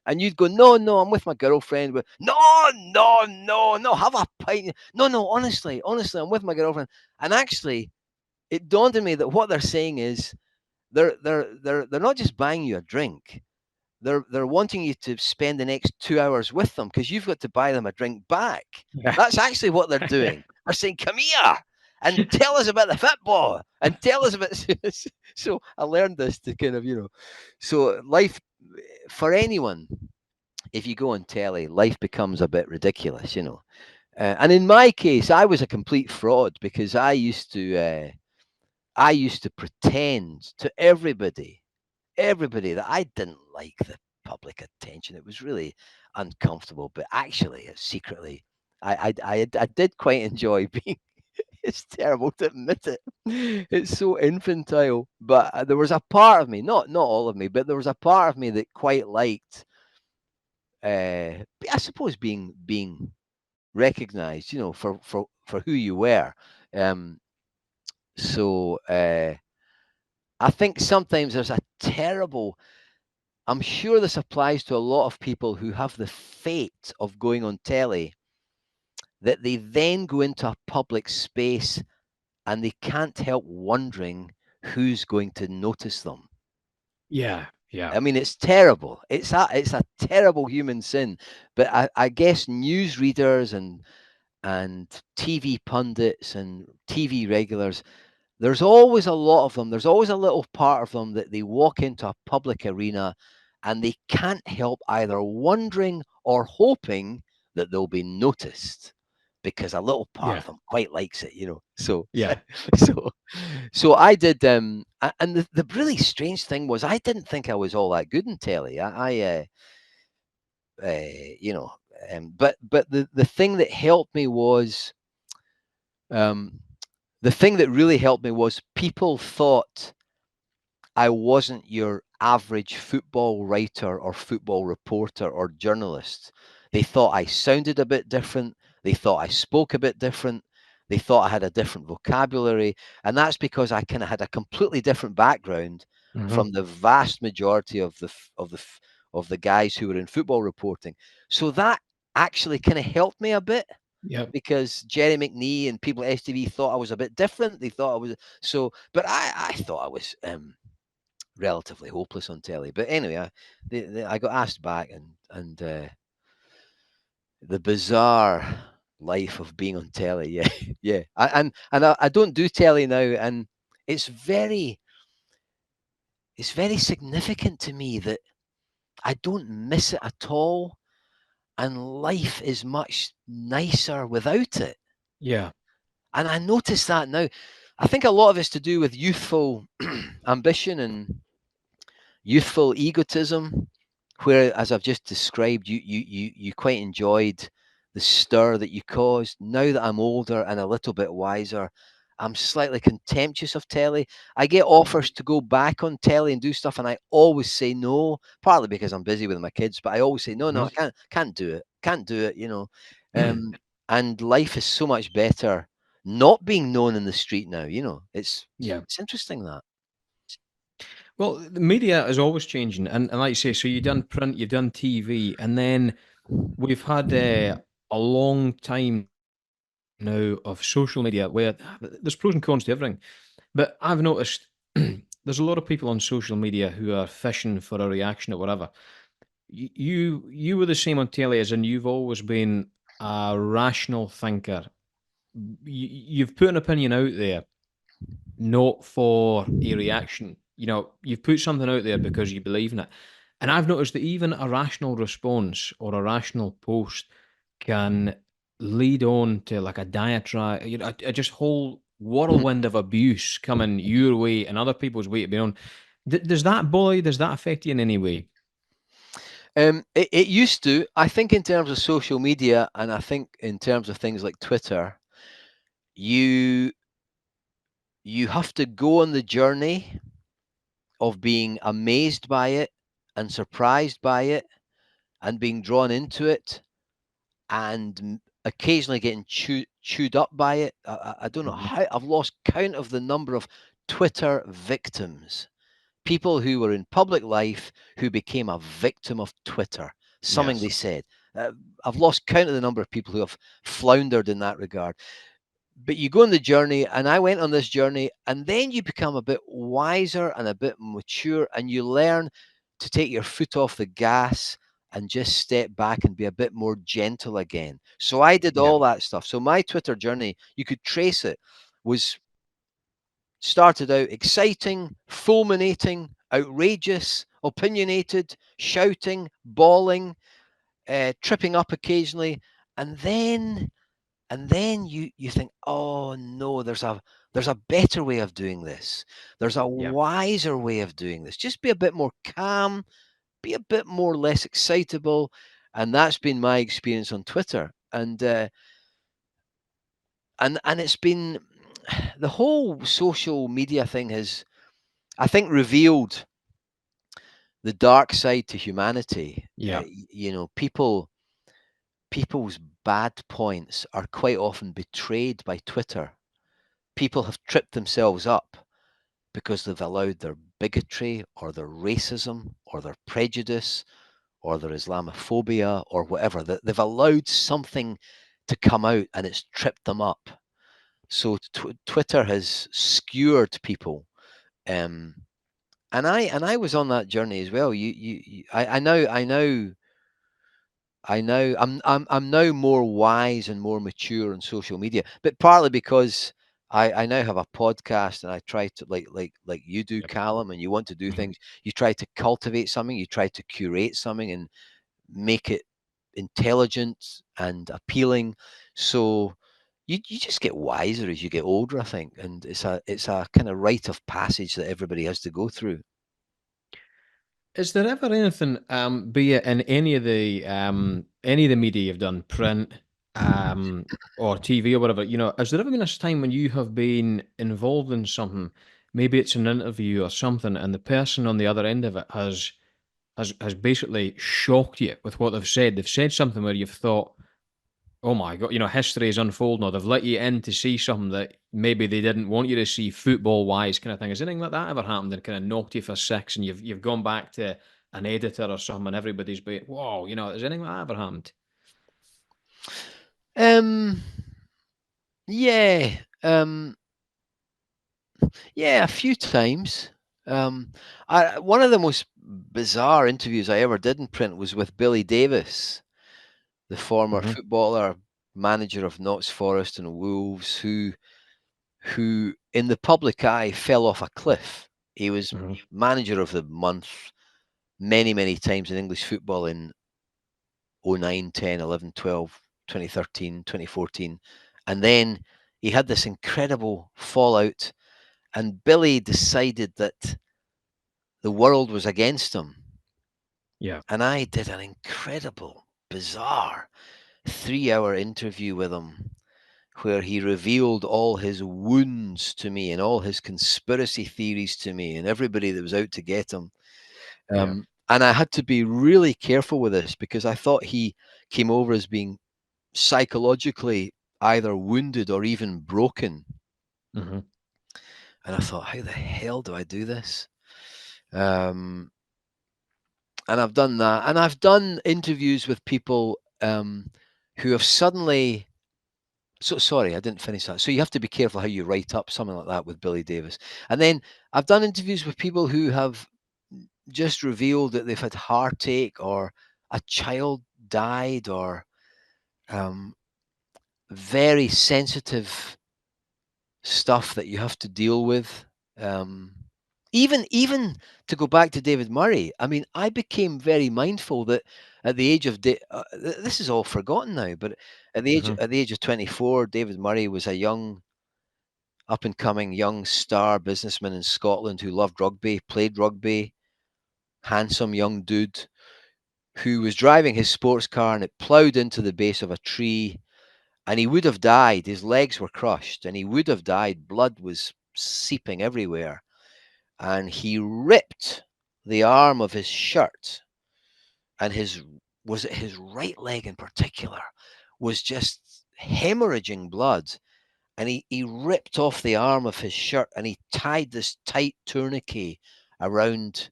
And you'd go, no, no, I'm with my girlfriend. But no, no, no, no, have a pint. No, no, honestly, honestly, I'm with my girlfriend. And actually, it dawned on me that what they're saying is they're not just buying you a drink. They're wanting you to spend the next 2 hours with them because you've got to buy them a drink back. Yeah. That's actually what they're doing. They're saying, "Come here and tell us about the football and tell us about." So I learned this to kind of So life for anyone, if you go on telly, life becomes a bit ridiculous, you know. And in my case, I was a complete fraud because I used to pretend to everybody that I didn't like the public attention. It was really uncomfortable, but actually, secretly, I did quite enjoy being. It's terrible to admit it. It's so infantile, but there was a part of me, not all of me, but there was a part of me that quite liked. I suppose being recognized, you know, for who you were. Um, so I think sometimes there's a terrible. I'm sure this applies to a lot of people who have the fate of going on telly, that they then go into a public space and they can't help wondering who's going to notice them? Yeah, yeah, I mean, it's terrible. It's a terrible human sin. But I guess newsreaders and TV pundits and TV regulars, there's always a lot of them. There's always a little part of them that they walk into a public arena and they can't help either wondering or hoping that they'll be noticed because a little part yeah, of them quite likes it, So, yeah, so, so I did. And the really strange thing was, I didn't think I was all that good in telly. Uh, you know, but the thing that helped me was, um, the thing that really helped me was people thought I wasn't your average football writer or football reporter or journalist. They thought I sounded a bit different. They thought I spoke a bit different. They thought I had a different vocabulary. And that's because I kind of had a completely different background uh-huh, from the vast majority of the guys who were in football reporting. So that actually kind of helped me a bit, yeah, because Jerry McNee and people at STV thought I was a bit different. They thought I was so, but I thought I was relatively hopeless on telly. But anyway, I got asked back, and the bizarre life of being on telly. Yeah, yeah. And I don't do telly now, and it's very it's very significant to me that I don't miss it at all, and life is much nicer without it. yeah, And I notice that now. I think a lot of it's to do with youthful ambition and youthful egotism, where, as I've just described, you quite enjoyed the stir that you caused. Now that I'm older and a little bit wiser, I'm slightly contemptuous of telly. I get offers to go back on telly and do stuff, and I always say no. Partly because I'm busy with my kids, but I always say no, no, uh-huh, I can't do it, can't do it. And life is so much better not being known in the street now. yeah. It's interesting that. Well, the media is always changing, and like you say, so you've done print, you've done TV, and then we've had a long time now of social media where there's pros and cons to everything. But I've noticed there's a lot of people on social media who are fishing for a reaction or whatever. You were the same on telly, as in you've always been a rational thinker. You've put an opinion out there not for a reaction. You've put something out there because you believe in it. And I've noticed that even a rational response or a rational post can lead on to like a diatribe, a just whole whirlwind of abuse coming your way and other people's way to be on. Does that affect you in any way? It used to. I think in terms of social media, and I think in terms of things like Twitter, you you have to go on the journey of being amazed by it and surprised by it and being drawn into it, and occasionally getting chewed up by it. I don't know Mhm. how, I've lost count of the number of Twitter victims, people who were in public life who became a victim of Twitter, something Yes. they said. Uh, I've lost count of the number of people who have floundered in that regard. But you go on the journey, and I went on this journey, and then you become a bit wiser and a bit mature, and you learn to take your foot off the gas and just step back and be a bit more gentle again. So I did Yeah. all that stuff. So my Twitter journey, you could trace it, was started out exciting, fulminating, outrageous, opinionated, shouting, bawling, tripping up occasionally, and then you think, oh no, there's a better way of doing this. There's a Yeah. wiser way of doing this. Just be a bit more calm, be a bit more less excitable, and that's been my experience on Twitter. And it's been, the whole social media thing has, I think, revealed the dark side to humanity. Yeah. People's bad points are quite often betrayed by Twitter. People have tripped themselves up because they've allowed their bigotry or their racism or their prejudice or their Islamophobia or whatever. They've allowed something to come out and it's tripped them up. So Twitter has skewered people Um, and I was on that journey as well. I know I'm now more wise and more mature on social media, but partly because I now have a podcast and I try to like you do, Yep. Callum, and you want to do Hmm. things. You try to cultivate something, you try to curate something and make it intelligent and appealing. So you just get wiser as you get older, I think, and it's a kind of rite of passage that everybody has to go through. Is there ever anything, be it in any of the media you've done, print, um, or TV or whatever, has there ever been a time when you have been involved in something, maybe it's an interview or something, and the person on the other end of it has basically shocked you with what they've said? They've said something where you've thought, oh my god, history is unfolding, or they've let you in to see something that maybe they didn't want you to see, football wise, kind of thing. Has anything like that ever happened and kind of knocked you for six, and you've gone back to an editor or something, and everybody's been, whoa, has anything like that ever happened? Um, yeah, yeah, a few times. Um, one of the most bizarre interviews I ever did in print was with Billy Davis, the former Hmm. footballer, manager of Notts Forest and Wolves, who in the public eye fell off a cliff. He was Hmm. manager of the month many, many times in English football in 09, 10, 11, 12, 2013, 2014. And then he had this incredible fallout, and Billy decided that the world was against him. Yeah. And I did an incredible, bizarre 3 hour interview with him where he revealed all his wounds to me and all his conspiracy theories to me and everybody that was out to get him. Yeah. And I had to be really careful with this because I thought he came over as being psychologically either wounded or even broken. Hmm. And I thought, how the hell do I do this? Um, and I've done that. And I've done interviews with people who have suddenly. So sorry, I didn't finish that. So you have to be careful how you write up something like that with Billy Davis. And then I've done interviews with people who have just revealed that they've had heartache or a child died or um, very sensitive stuff that you have to deal with. Um, even to go back to David Murray, I mean, I became very mindful that at the age of this is all forgotten now, but Hmm. at the age of 24, David Murray was a young up and coming young star businessman in Scotland who loved rugby, played rugby, handsome young dude who was driving his sports car and it ploughed into the base of a tree and he would have died. His legs were crushed and he would have died. Blood was seeping everywhere. And he ripped the arm of his shirt and his right leg in particular was just hemorrhaging blood. And he ripped off the arm of his shirt and he tied this tight tourniquet around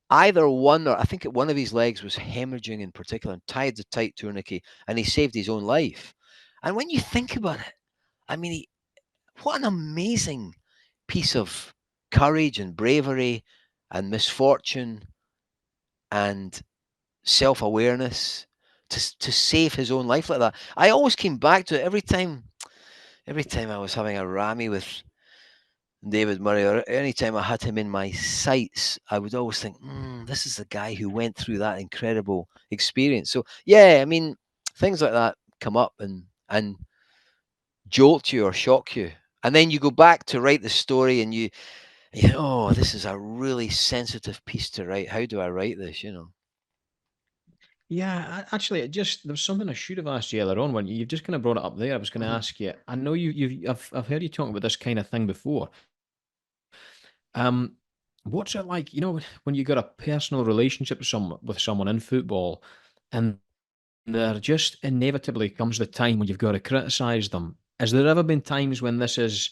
either one, or I think one of his legs was hemorrhaging in particular, and tied the tight tourniquet and he saved his own life. And when you think about it, I mean, what an amazing piece of courage and bravery and misfortune and self awareness to save his own life like that. I always came back to it every time I was having a rammy with David Murray, or anytime I had him in my sights, I would always think, this is the guy who went through that incredible experience. So yeah, I mean, things like that come up and jolt you or shock you. And then you go back to write the story and oh, this is a really sensitive piece to write. How do I write this, Yeah, actually, there was something I should have asked you earlier on when you've just kind of brought it up there. I was going to Mhm. ask you. I know I've heard you talking about this kind of thing before. Um, what's it like? When you got a personal relationship with someone in football, and there just inevitably comes the time when you've got to criticize them. Has there ever been times when this has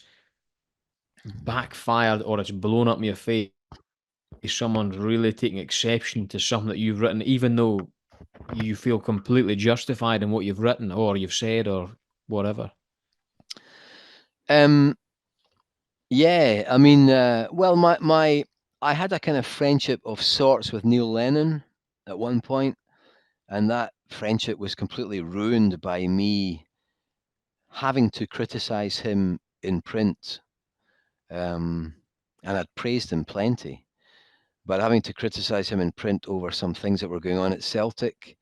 backfired or it's blown up in your face? Someone's really taking exception to something that you've written, even though you feel completely justified in what you've written or you've said or whatever. Um, Yeah, I mean, well, I had a kind of friendship of sorts with Neil Lennon at one point, and that friendship was completely ruined by me having to criticize him in print. Um, and I'd praised him plenty, but having to criticize him in print over some things that were going on at Celtic,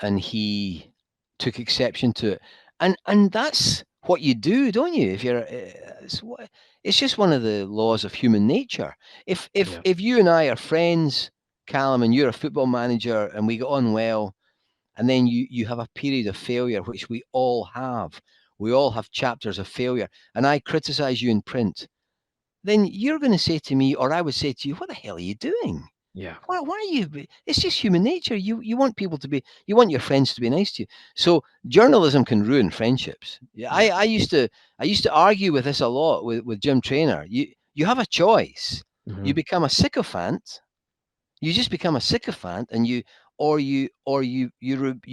and he took exception to it. And that's what you do, don't you? If you're, it's just one of the laws of human nature. Yeah. If you and I are friends, Callum, and you're a football manager, and we get on well, and then you have a period of failure, which we all have. We all have chapters of failure, and I criticize you in print. Then you're going to say to me, or I would say to you, "What the hell are you doing? Yeah. Why are you? It's just human nature. You want people to be. You want your friends to be nice to you. So journalism can ruin friendships. Yeah, Yeah. I used to argue with this a lot with Jim Trainer. You have a choice. You Hmm. become a sycophant. You just become a sycophant, and you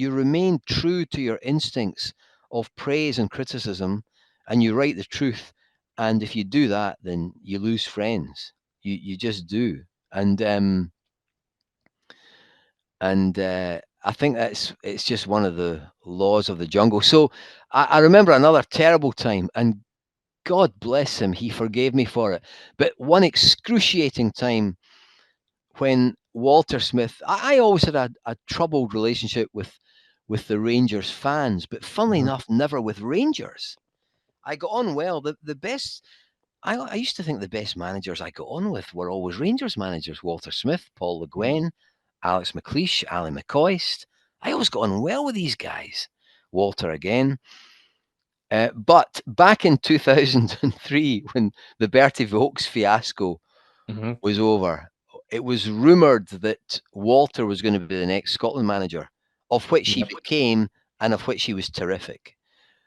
remain true to your instincts of praise and criticism, and you write the truth. And if you do that, then you lose friends. You just do. And I think it's just one of the laws of the jungle. So I remember another terrible time, and God bless him, he forgave me for it. But one excruciating time when Walter Smith, I always had a troubled relationship with the Rangers fans, but funnily Hmm. enough, never with Rangers. I got on well. The best I used to think the best managers I got on with were always Rangers managers: Walter Smith, Paul Le Yeah. Guen, Alex McLeish, Ali McCoist. I always got on well with these guys. Walter again. But back in 2003, when the Bertie Vogts fiasco Hmm. was over, it was rumoured that Walter was going to be the next Scotland manager, of which he Yep. became and of which he was terrific.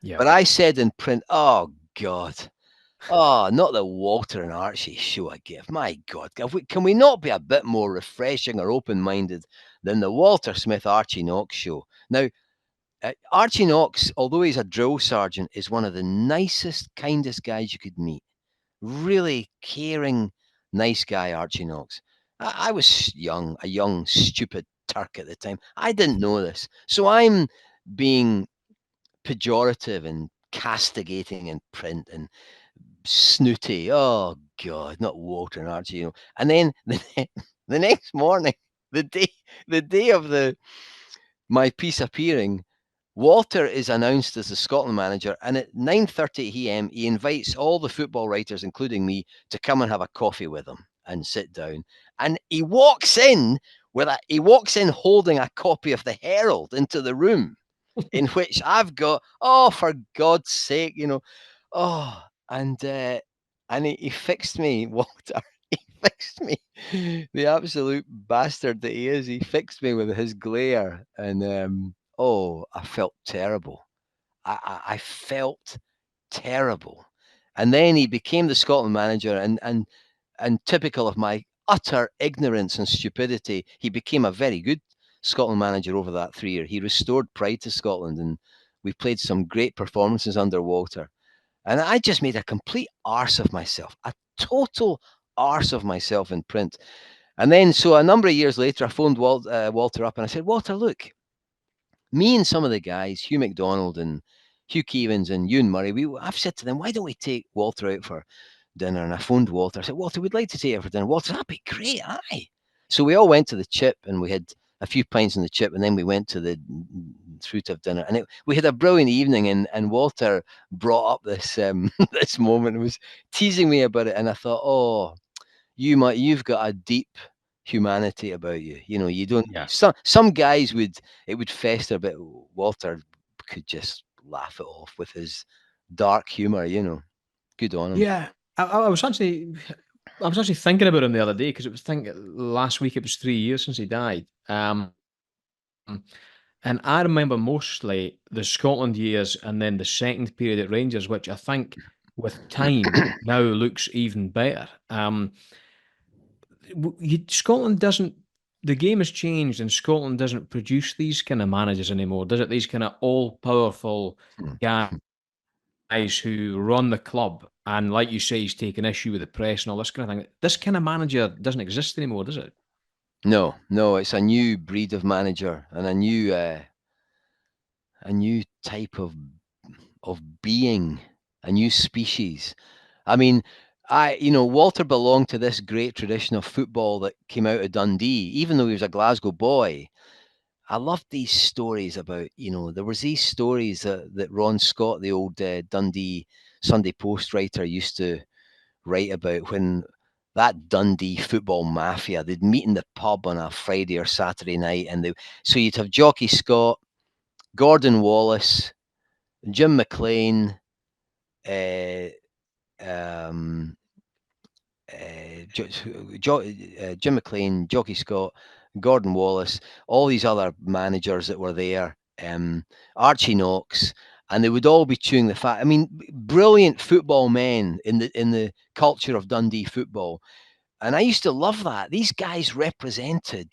Yeah. But I said in print, oh, God. Oh, not the Walter and Archie show I give. My God, can we not be a bit more refreshing or open minded than the Walter Smith Archie Knox show? Now, Archie Knox, although he's a drill sergeant, is one of the nicest, kindest guys you could meet. Really caring, nice guy, Archie Knox. I was young, a young, stupid Turk at the time. I didn't know this. So I'm being pejorative and castigating in print and snooty. Oh God, not Walter and Archie, And then the next morning, the day the day of the my piece appearing, Walter is announced as the Scotland manager, and at 9:30 a.m. he invites all the football writers, including me, to come and have a coffee with him and sit down. And he walks in holding a copy of the Herald into the room, in which I've got, oh, for God's sake, oh, and he fixed me, Walter. He fixed me, the absolute bastard that he is. He fixed me with his glare, and oh, I felt terrible. I felt terrible. And then he became the Scotland manager, and typical of my utter ignorance and stupidity, he became a very good Scotland manager over that 3 year. He restored pride to Scotland, and we played some great performances under Walter. And I just made a complete arse of myself, a total arse of myself in print. And then, so a number of years later, I phoned Walter up and I said, Walter, look, me and some of the guys, Hugh McDonald and Hugh Keevans and Ewan Murray, I've said to them, why don't we take Walter out for dinner? And I phoned Walter. I said, Walter, we'd like to take you for dinner. Walter, that'd be great, aye. So we all went to the Chip, and we had a few pints in the Chip, and then we went to the through to have dinner. And we had a brilliant evening, and Walter brought up this this moment and was teasing me about it. And I thought, oh, you've got a deep humanity about you. You don't. Yeah. Some guys would fester, but Walter could just laugh it off with his dark humor. Good on him. Yeah. I was actually thinking about him the other day because it was think last week it was 3 years since he died. And I remember mostly the Scotland years and then the second period at Rangers, which I think with time now looks even better. Scotland doesn't. The game has changed, and Scotland doesn't produce these kind of managers anymore, does it? These kind of all-powerful Hmm. guys guys who run the club, and like you say, he's taking issue with the press and all this kind of thing. This kind of manager doesn't exist anymore, does it? No, it's a new breed of manager and a new type of being, a new species. I mean, Walter belonged to this great tradition of football that came out of Dundee, even though he was a Glasgow boy. I loved these stories about, there was these stories that Ron Scott, the old Dundee Sunday Post writer, used to write about when that Dundee football mafia, they'd meet in the pub on a Friday or Saturday night, and so you'd have Jockey Scott, Gordon Wallace, Jim McLean, uh, um, Jim McLean, Jockey Scott, Gordon Wallace, all these other managers that were there, Archie Knox, and they would all be chewing the fat. I mean, brilliant football men in the culture of Dundee football. And I used to love that. These guys represented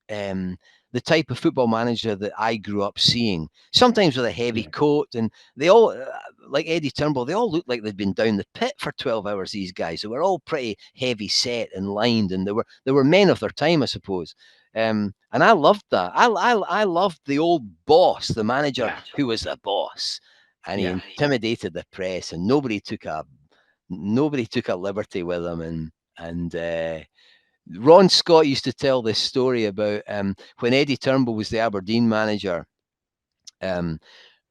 um, the type of football manager that I grew up seeing. Sometimes with a heavy Yeah. coat, and they all, like Eddie Turnbull, they all looked like they'd been down the pit for 12 hours. These guys, they were all pretty heavy set and lined, and they were men of their time, I suppose. And I loved that. I loved the old boss, the manager Yeah. who was the boss, and he Yeah. intimidated the press, and nobody took a liberty with him, and Ron Scott used to tell this story about when Eddie Turnbull was the Aberdeen manager. Um,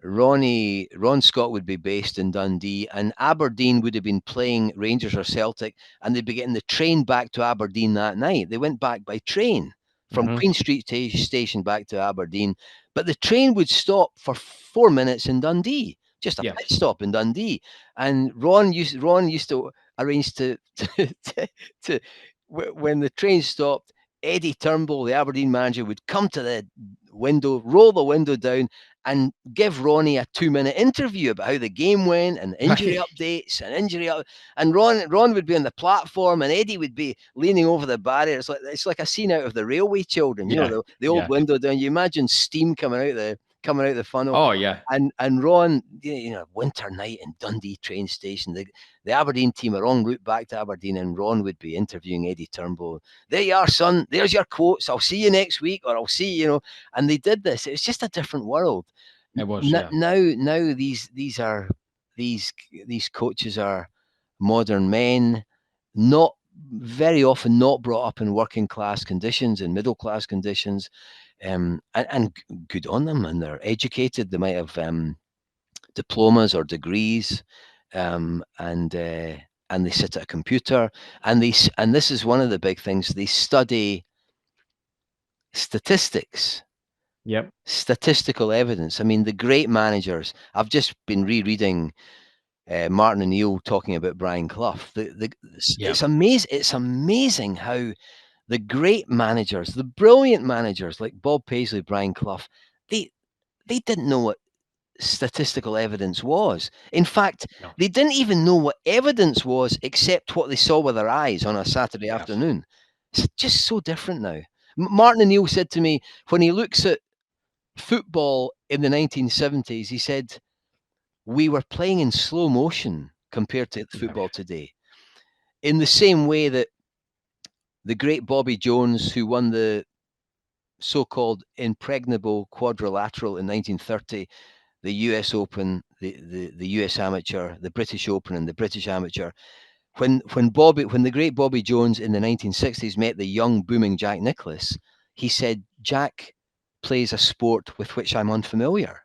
Ron Scott would be based in Dundee, and Aberdeen would have been playing Rangers or Celtic, and they'd be getting the train back to Aberdeen that night. They went back by train from Hmm. Queen Street Station back to Aberdeen, but the train would stop for 4 minutes in Dundee, just a Yeah. pit stop in Dundee. And Ron used to arrange to when the train stopped, Eddie Turnbull, the Aberdeen manager, would come to the window, roll the window down, and give Ronnie a 2-minute interview about how the game went and injury Right. updates and and Ron would be on the platform and Eddie would be leaning over the barrier. It's like a scene out of the Railway Children, Yeah. the old Yeah. window down. You imagine steam coming out the funnel. Oh, yeah. And Ron, winter night in Dundee train station, the Aberdeen team are en route back to Aberdeen, and Ron would be interviewing Eddie Turnbull. There you are, son. There's your quotes. I'll see you next week, or I'll see you. And they did this. It was just a different world. It was. Yeah. Now these coaches are modern men, not very often not brought up in working class conditions and middle class conditions, and good on them. And they're educated. They might have diplomas or degrees, and they sit at a computer, and this is one of the big things. They study statistics, Yep. statistical evidence. I mean, the great managers. I've just been rereading Martin O'Neill talking about Brian Clough. Yep. It's amazing. It's amazing how the great managers, the brilliant managers like Bob Paisley, Brian Clough, they they didn't know what statistical evidence was. In fact, No. they didn't even know what evidence was except what they saw with their eyes on a Saturday Yeah. afternoon. It's just so different now. Martin O'Neill said to me when he looks at football in the 1970s, he said, we were playing in slow motion compared to Yeah. football today. In the same way that the great Bobby Jones, who won the so-called impregnable quadrilateral in 1930, the US Open, the US Amateur, the British Open, and the British Amateur. When the great Bobby Jones in the 1960s met the young booming Jack Nicklaus, he said, Jack plays a sport with which I'm unfamiliar.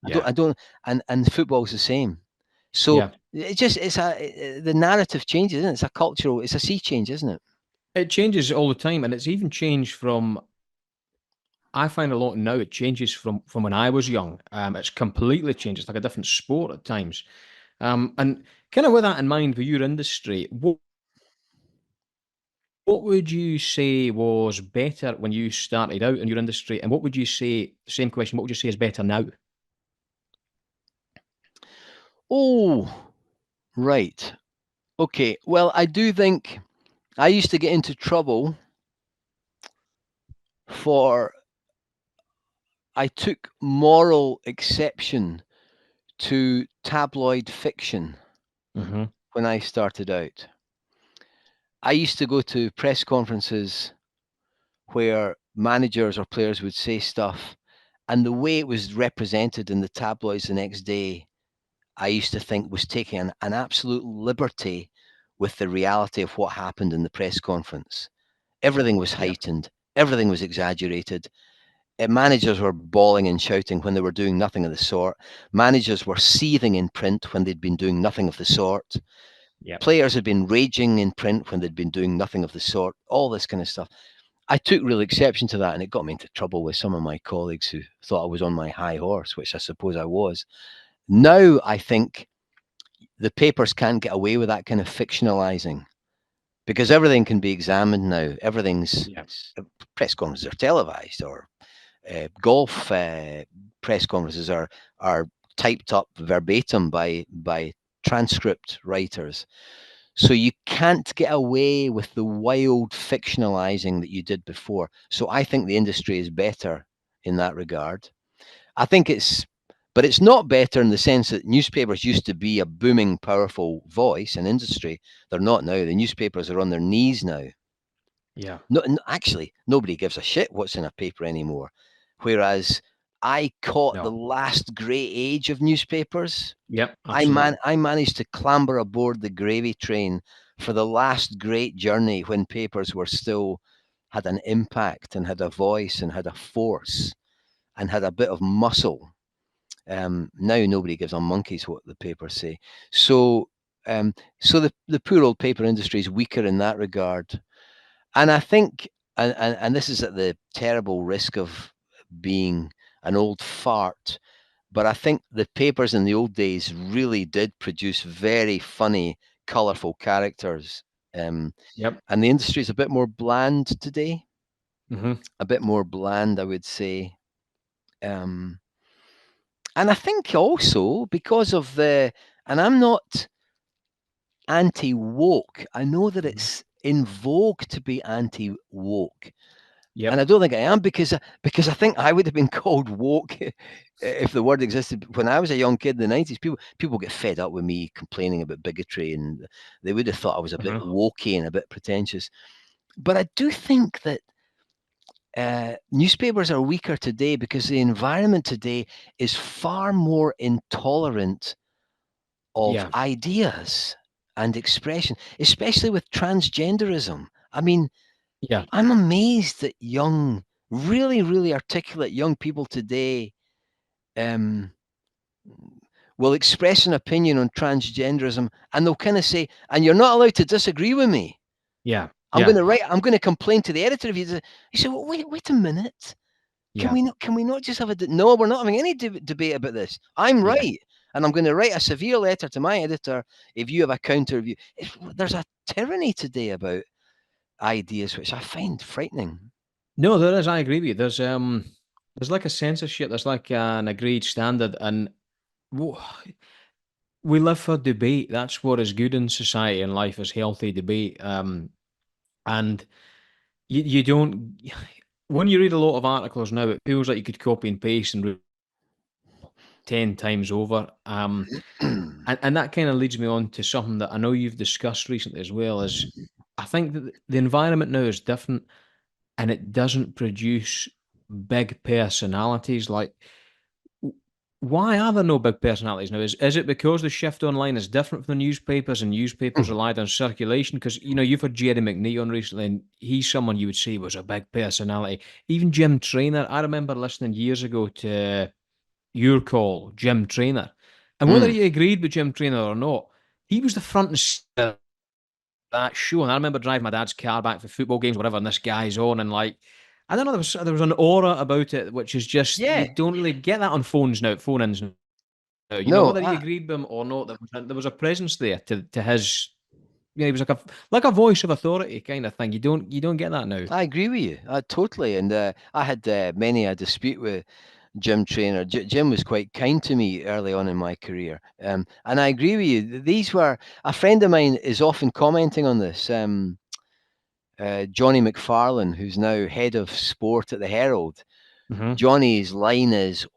Yeah. I don't, and football's the same. So Yeah. the narrative changes, isn't it? It's a sea change, isn't it? It changes all the time, and it's even changed from. I find a lot now. It changes from when I was young. It's completely changed. It's like a different sport at times. And kind of with that in mind, for your industry, what would you say was better when you started out in your industry, and what would you say? Same question. What would you say is better now? Oh, right. Okay. Well, I do think I used to get into trouble for I took moral exception to tabloid fiction Mm-hmm. when I started out. I used to go to press conferences where managers or players would say stuff, and the way it was represented in the tabloids the next day, I used to think was taking an absolute liberty with the reality of what happened in the press conference. Everything was Yeah. heightened, everything was exaggerated. Managers were bawling and shouting when they were doing nothing of the sort. Managers were seething in print when they'd been doing nothing of the sort. Yeah. Players had been raging in print when they'd been doing nothing of the sort. All this kind of stuff. I took real exception to that, and it got me into trouble with some of my colleagues who thought I was on my high horse, which I suppose I was. Now I think the papers can't get away with that kind of fictionalizing because everything can be examined now. Everything's Yeah. press conferences are televised, or golf press conferences are typed up verbatim by transcript writers. So you can't get away with the wild fictionalizing that you did before. So I think the industry is better in that regard. I think but it's not better in the sense that newspapers used to be a booming, powerful voice in industry. They're not now. The newspapers are on their knees now. Yeah. No, actually, nobody gives a shit what's in a paper anymore. Whereas I caught the No. last great age of newspapers. Yep. Absolutely. I managed to clamber aboard the gravy train for the last great journey when papers were still had an impact and had a voice and had a force and had a bit of muscle. Now nobody gives a monkey's what the papers say. So so the poor old paper industry is weaker in that regard. And I think, and this is at the terrible risk of being an old fart, but I think the papers in the old days really did produce very funny, colourful characters. Yep. And the industry is a bit more bland today, Mm-hmm. a bit more bland, I would say. Um, and I think also because of and I'm not anti woke, I know that Mm-hmm. it's in vogue to be anti woke. And I Yep. don't think I am because I think I would have been called woke if the word existed when I was a young kid in the 90s. People get fed up with me complaining about bigotry, and they would have thought I was a bit Mm-hmm. wokey and a bit pretentious. But I do think that newspapers are weaker today because the environment today is far more intolerant of Yeah. ideas and expression, especially with transgenderism. I mean, Yeah. I'm amazed that young, really, really articulate young people today um, will express an opinion on transgenderism, and they'll kind of say, "And you're not allowed to disagree with me. Yeah. I'm going Yeah. to write. I'm going to complain to the editor of you." He said, well, "Wait a minute. Yeah. Can we not just have no? We're not having any debate about this. I'm Yeah. right." And I'm going to write a severe letter to my editor if you have a counter view. There's a tyranny today about ideas, which I find frightening. No, there is. I agree with you. There's like a censorship. There's like an agreed standard, and wo- we live for debate. That's what is good in society and life is healthy debate. And you don't when you read a lot of articles now, it feels like you could copy and paste and read 10 times over. And that kind of leads me on to something that I know you've discussed recently as well. Is I think that the environment now is different, and it doesn't produce big personalities like. Why are there no big personalities now? Is it because the shift online is different from the newspapers and newspapers relied on circulation? Because you've had Jerry McNee on recently, and he's someone you would say was a big personality. Even Jim Trainer, I remember listening years ago to your call, Jim Trainer, and whether Mm. you agreed with Jim Trainer or not, he was the front and center that show. And I remember driving my dad's car back for football games, whatever, and this guy's on, and like, I don't know, there was an aura about it, which is just you Yeah. don't really get that on phones now, phone ins now. No, Whether you agreed with him or not, there was a presence there to his. He was like a voice of authority kind of thing. You don't get that now. I agree with you. Totally. And I had many a dispute with Jim Trainer. Jim was quite kind to me early on in my career. And I agree with you. These were a friend of mine is often commenting on this. Johnny McFarlane, who's now head of sport at the Herald. Hmm. Johnny's line is,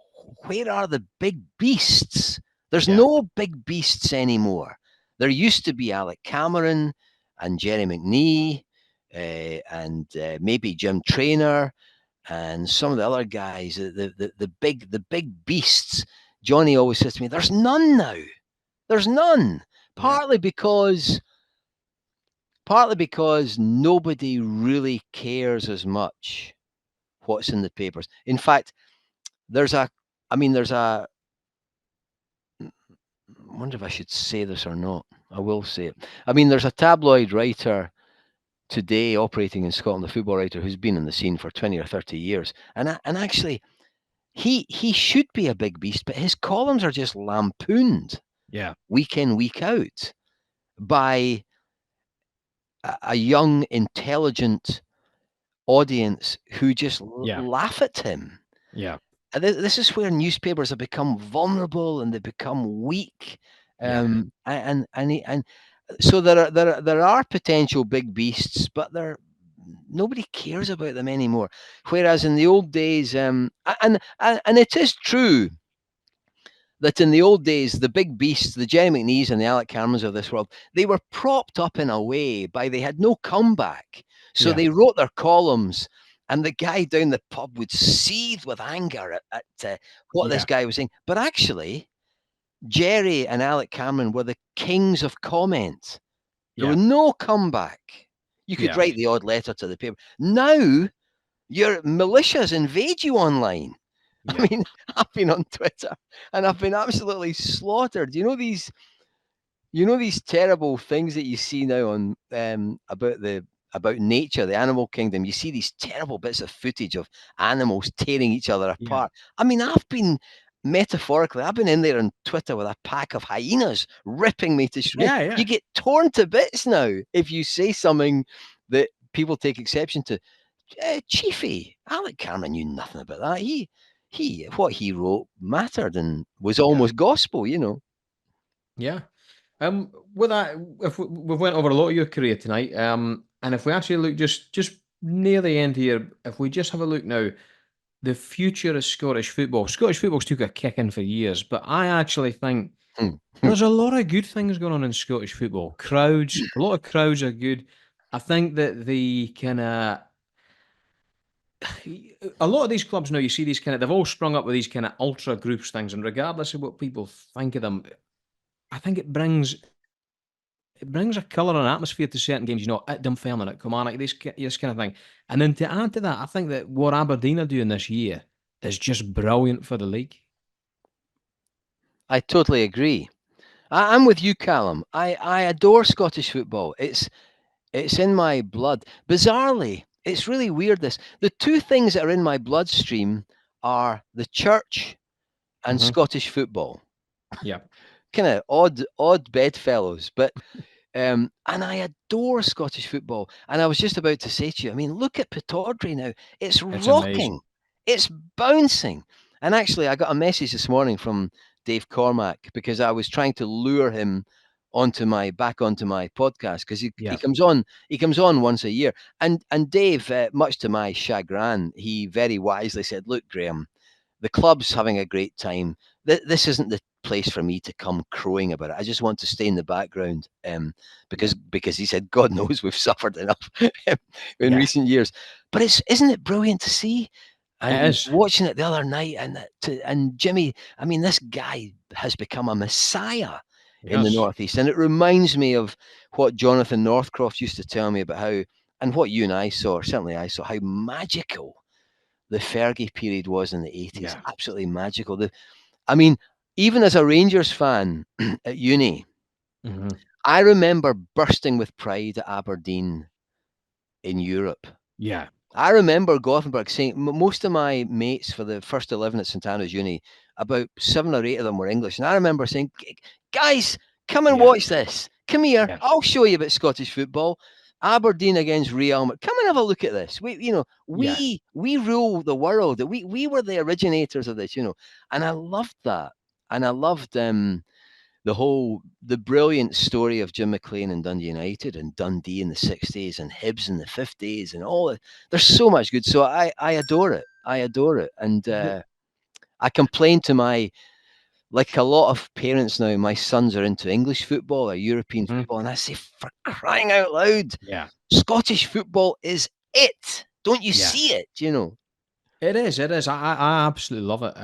"Where are the big beasts? There's Yeah. no big beasts anymore. There used to be Alec Cameron and Jerry McNee and maybe Jim Traynor and some of the other guys, the big beasts. Johnny always says to me, "There's none now. There's none." Yeah. Partly because nobody really cares as much what's in the papers. In fact, there's a, I mean, there's a, I wonder if I should say this or not. I will say it. I mean, there's a tabloid writer today operating in Scotland, a football writer who's been in the scene for 20 or 30 years. And actually, he should be a big beast, but his columns are just lampooned Yeah. week in, week out by a young, intelligent audience who just Yeah. laugh at him. Yeah. And this is where newspapers have become vulnerable and they become weak. Yeah. And so there are potential big beasts, but nobody cares about them anymore. Whereas in the old days, and it is true that in the old days, the big beasts, the Jerry McNees and the Alec Camerons of this world, they were propped up in a way by they had no comeback. So Yeah. they wrote their columns, and the guy down the pub would seethe with anger at what this Yeah. guy was saying. But actually, Jerry and Alec Cameron were the kings of comment. There Yeah. were no comeback. You could Yeah. write the odd letter to the paper. Now, your militias invade you online. I Yeah. mean, I've been on Twitter and I've been absolutely slaughtered. You know these terrible things that you see now on about nature, the animal kingdom. You see these terrible bits of footage of animals tearing each other Yeah. apart. I mean, I've been in there on Twitter with a pack of hyenas ripping me to shreds. Yeah. You Yeah. get torn to bits now if you say something that people take exception to. Chiefy, Alec Cameron knew nothing about that. What he wrote mattered and was Yeah. almost gospel. Yeah. With that, if we've went over a lot of your career tonight, and if we actually look just near the end here, if we just have a look now, the future of Scottish football. Scottish football's took a kicking for years, but I actually think Hmm. there's a lot of good things going on in Scottish football. Crowds, a lot of crowds are good. I think that the kind of a lot of these clubs now, you see these they've all sprung up with these kind of ultra groups things, and regardless of what people think of them, I think it brings a colour and atmosphere to certain games, at Dunfermline, at Kilmarnock, this kind of thing. And then to add to that, I think that what Aberdeen are doing this year is just brilliant for the league. I totally agree. I'm with you, Callum. I adore Scottish football. It's in my blood. Bizarrely, it's really weird. The two things that are in my bloodstream are the church and Mhm. Scottish football. Yeah. Kind of odd bedfellows, but and I adore Scottish football. And I was just about to say to you, I mean, look at Pittodrie now. It's It's amazing. rocking. It's bouncing. And actually, I got a message this morning from Dave Cormack because I was trying to lure him back onto my podcast because he Yeah. comes on once a year. And Dave, much to my chagrin, he very wisely said, "Look, Graham, the club's having a great time. This isn't the place for me to come crowing about it. I just want to stay in the background, Yeah. because he said, God knows we've suffered enough in Yeah. recent years. But isn't it brilliant to see? It And is. watching it the other night, and Jimmy, I mean, this guy has become a messiah in the Yes. Northeast, and it reminds me of what Jonathan Northcroft used to tell me about how, and what you and I saw, or certainly I saw, how magical the Fergie period was in the 80s. Yeah. Absolutely magical. I mean, even as a Rangers fan at uni, Mhm. I remember bursting with pride at Aberdeen in Europe. Yeah. I remember Gothenburg saying, most of my mates for the first 11 at St Andrews Uni, about 7 or 8 of them were English. And I remember saying, guys, come and Yeah. watch this. Come here. Yeah. I'll show you about Scottish football. Aberdeen against Real. Come and have a look at this. Yeah. We rule the world. We were the originators of this. And I loved that. And I loved the brilliant story of Jim McLean and Dundee United and Dundee in the 60s and Hibs in the 50s and all. There's so much good. So I adore it. I adore it. And The I complain to my like a lot of parents now, my sons are into English football or European Mhm. football, and I say, for crying out loud, Yeah. Scottish football is it. Don't you Yeah. see it? You know. It is, it is. I absolutely love it.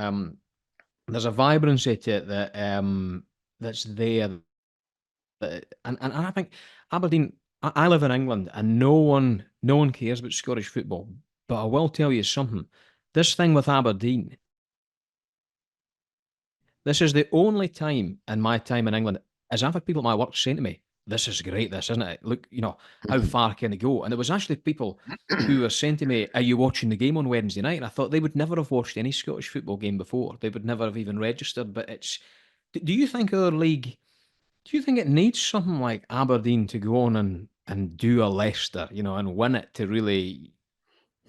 There's a vibrancy to it that, that's there, that and I think Aberdeen, I live in England, and no one cares about Scottish football, but I will tell you something. This thing with Aberdeen, this is the only time in my time in England, as I've had people at my work saying to me, "This is great, this, isn't it? Look, how far can it go?" And there was actually people who were saying to me, "Are you watching the game on Wednesday night?" And I thought they would never have watched any Scottish football game before. They would never have even registered. But it's do you think our league, do you think it needs something like Aberdeen to go on and do a Leicester, and win it to really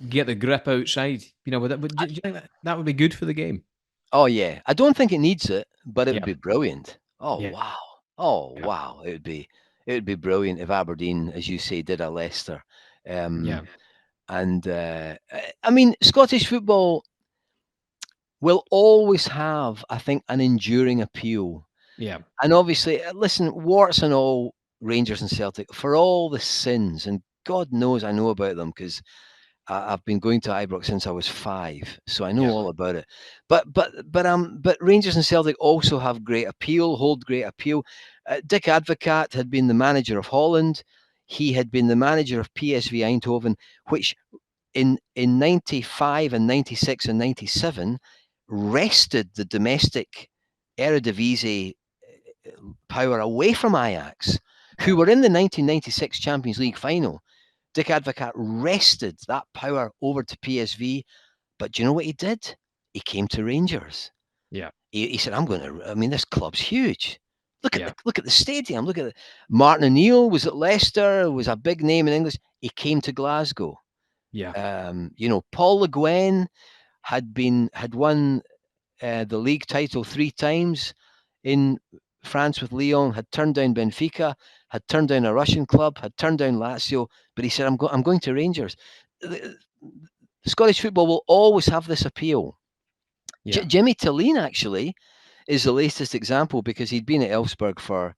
get the grip outside? Do you think that would be good for the game? Oh yeah, I don't think it needs it, but it would Yeah. be brilliant. Oh Yeah. wow, oh Yeah. wow, it would be brilliant if Aberdeen, as you say, did a Leicester. Yeah. Um, and I mean, Scottish football will always have, I think, an enduring appeal. Yeah. And obviously, listen, warts and all, Rangers and Celtic, for all the sins, and God knows I know about them because I've been going to Ibrox since I was 5, so I know Yeah. all about it. But Rangers and Celtic also have great appeal, hold great appeal. Dick Advocaat had been the manager of Holland. He had been the manager of PSV Eindhoven, which in 95 and 96 and 97 wrested the domestic Eredivisie power away from Ajax, who Yeah. were in the 1996 Champions League final. Dick Advocaat wrested that power over to PSV, but do you know what he did? He came to Rangers. Yeah. He said, "I'm going to. I mean, this club's huge. Yeah. Look at the stadium. Look at it." Martin O'Neill was at Leicester, was a big name in English. He came to Glasgow. Yeah. Paul Le Guen had won the league title 3 times in France with Lyon, had turned down Benfica, had turned down a Russian club, had turned down Lazio, but he said, I'm going to Rangers. The, Scottish football will always have this appeal. Yeah. Jimmy Tillene actually is the latest example because he'd been at Elfsborg for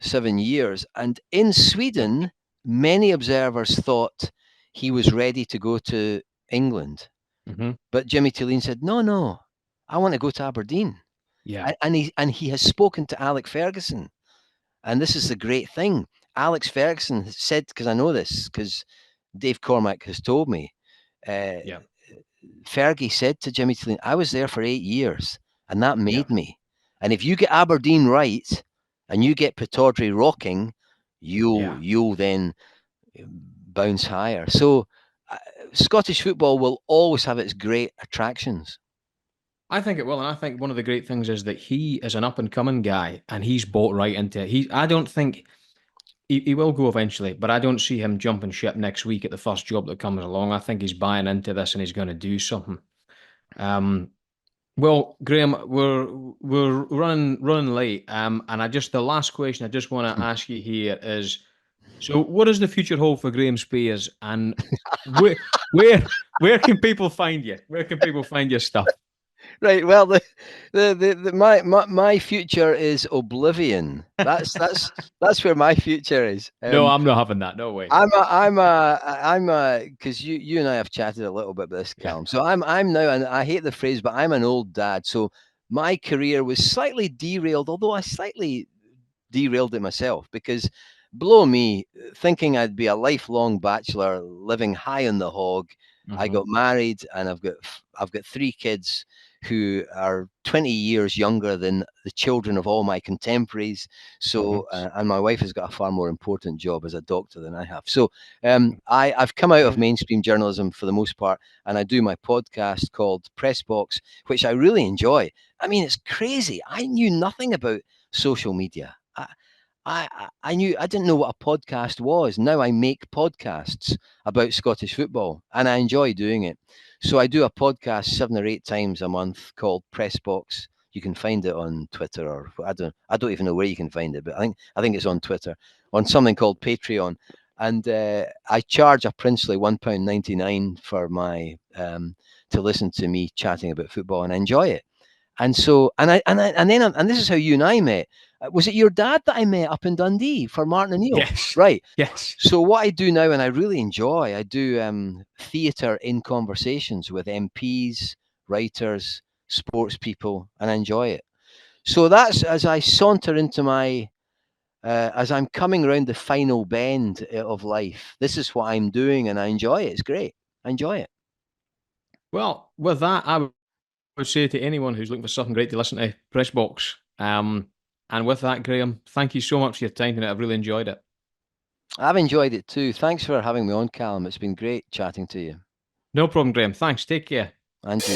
7 years. And in Sweden, many observers thought he was ready to go to England. Mhm. But Jimmy Tillene said, no, no, I want to go to Aberdeen. Yeah. And he has spoken to Alex Ferguson. And this is the great thing. Alex Ferguson said, because I know this, because Dave Cormack has told me, uh, Yeah. Fergie said to Jimmy Tillene, I was there for 8 years, and that Yeah. made me. And if you get Aberdeen right, and you get Pittodrie rocking, you'll Yeah. you'll then bounce higher. So uh, Scottish football will always have its great attractions. I think it will, and I think one of the great things is that he is an up and coming guy, and he's bought right into it. I don't think he will go eventually, but I don't see him jumping ship next week at the first job that comes along. I think he's buying into this and he's going to do something. Um, well, Graham, we're running late, and the last question I just want to ask you here is: so, what does the future hold for Graham Spiers, and where where where can people find you? Where can people find your stuff? Right. Well, my future is oblivion. That's where my future is. No, I'm not having that. No way. Because you and I have chatted a little bit about this, Yeah. Callum. So I'm now, and I hate the phrase, but I'm an old dad. So my career was slightly derailed, although I slightly derailed it myself because blow me, thinking I'd be a lifelong bachelor living high on the hog. I Mhm. got married and I've got 3 kids who are 20 years younger than the children of all my contemporaries. Mhm. So and my wife has got a far more important job as a doctor than I have. So I've come out of mainstream journalism for the most part, and I do my podcast called Press Box, which I really enjoy. I mean, it's crazy. I knew nothing about social media. I didn't know what a podcast was. Now I make podcasts about Scottish football, and I enjoy doing it. So I do a podcast 7 or 8 times a month called Press Box. You can find it on Twitter, or I don't even know where you can find it, but I think it's on Twitter, on something called Patreon, and I charge a princely £1.99 for my to listen to me chatting about football, and I enjoy it. And so, and this is how you and I met. Was it your dad that I met up in Dundee for Martin O'Neill? Yes. Right. Yes. So what I do now, and I really enjoy, I do theatre in conversations with MPs, writers, sports people, and I enjoy it. So that's as I saunter into my, as I'm coming around the final bend of life. This is what I'm doing, and I enjoy it. It's great. I enjoy it. Well, with that, I would say to anyone who's looking for something great to listen to, Pressbox. And with that, Graham, thank you so much for your time tonight. I've really enjoyed it. I've enjoyed it too. Thanks for having me on, Callum. It's been great chatting to you. No problem, Graham. Thanks. Take care. And you.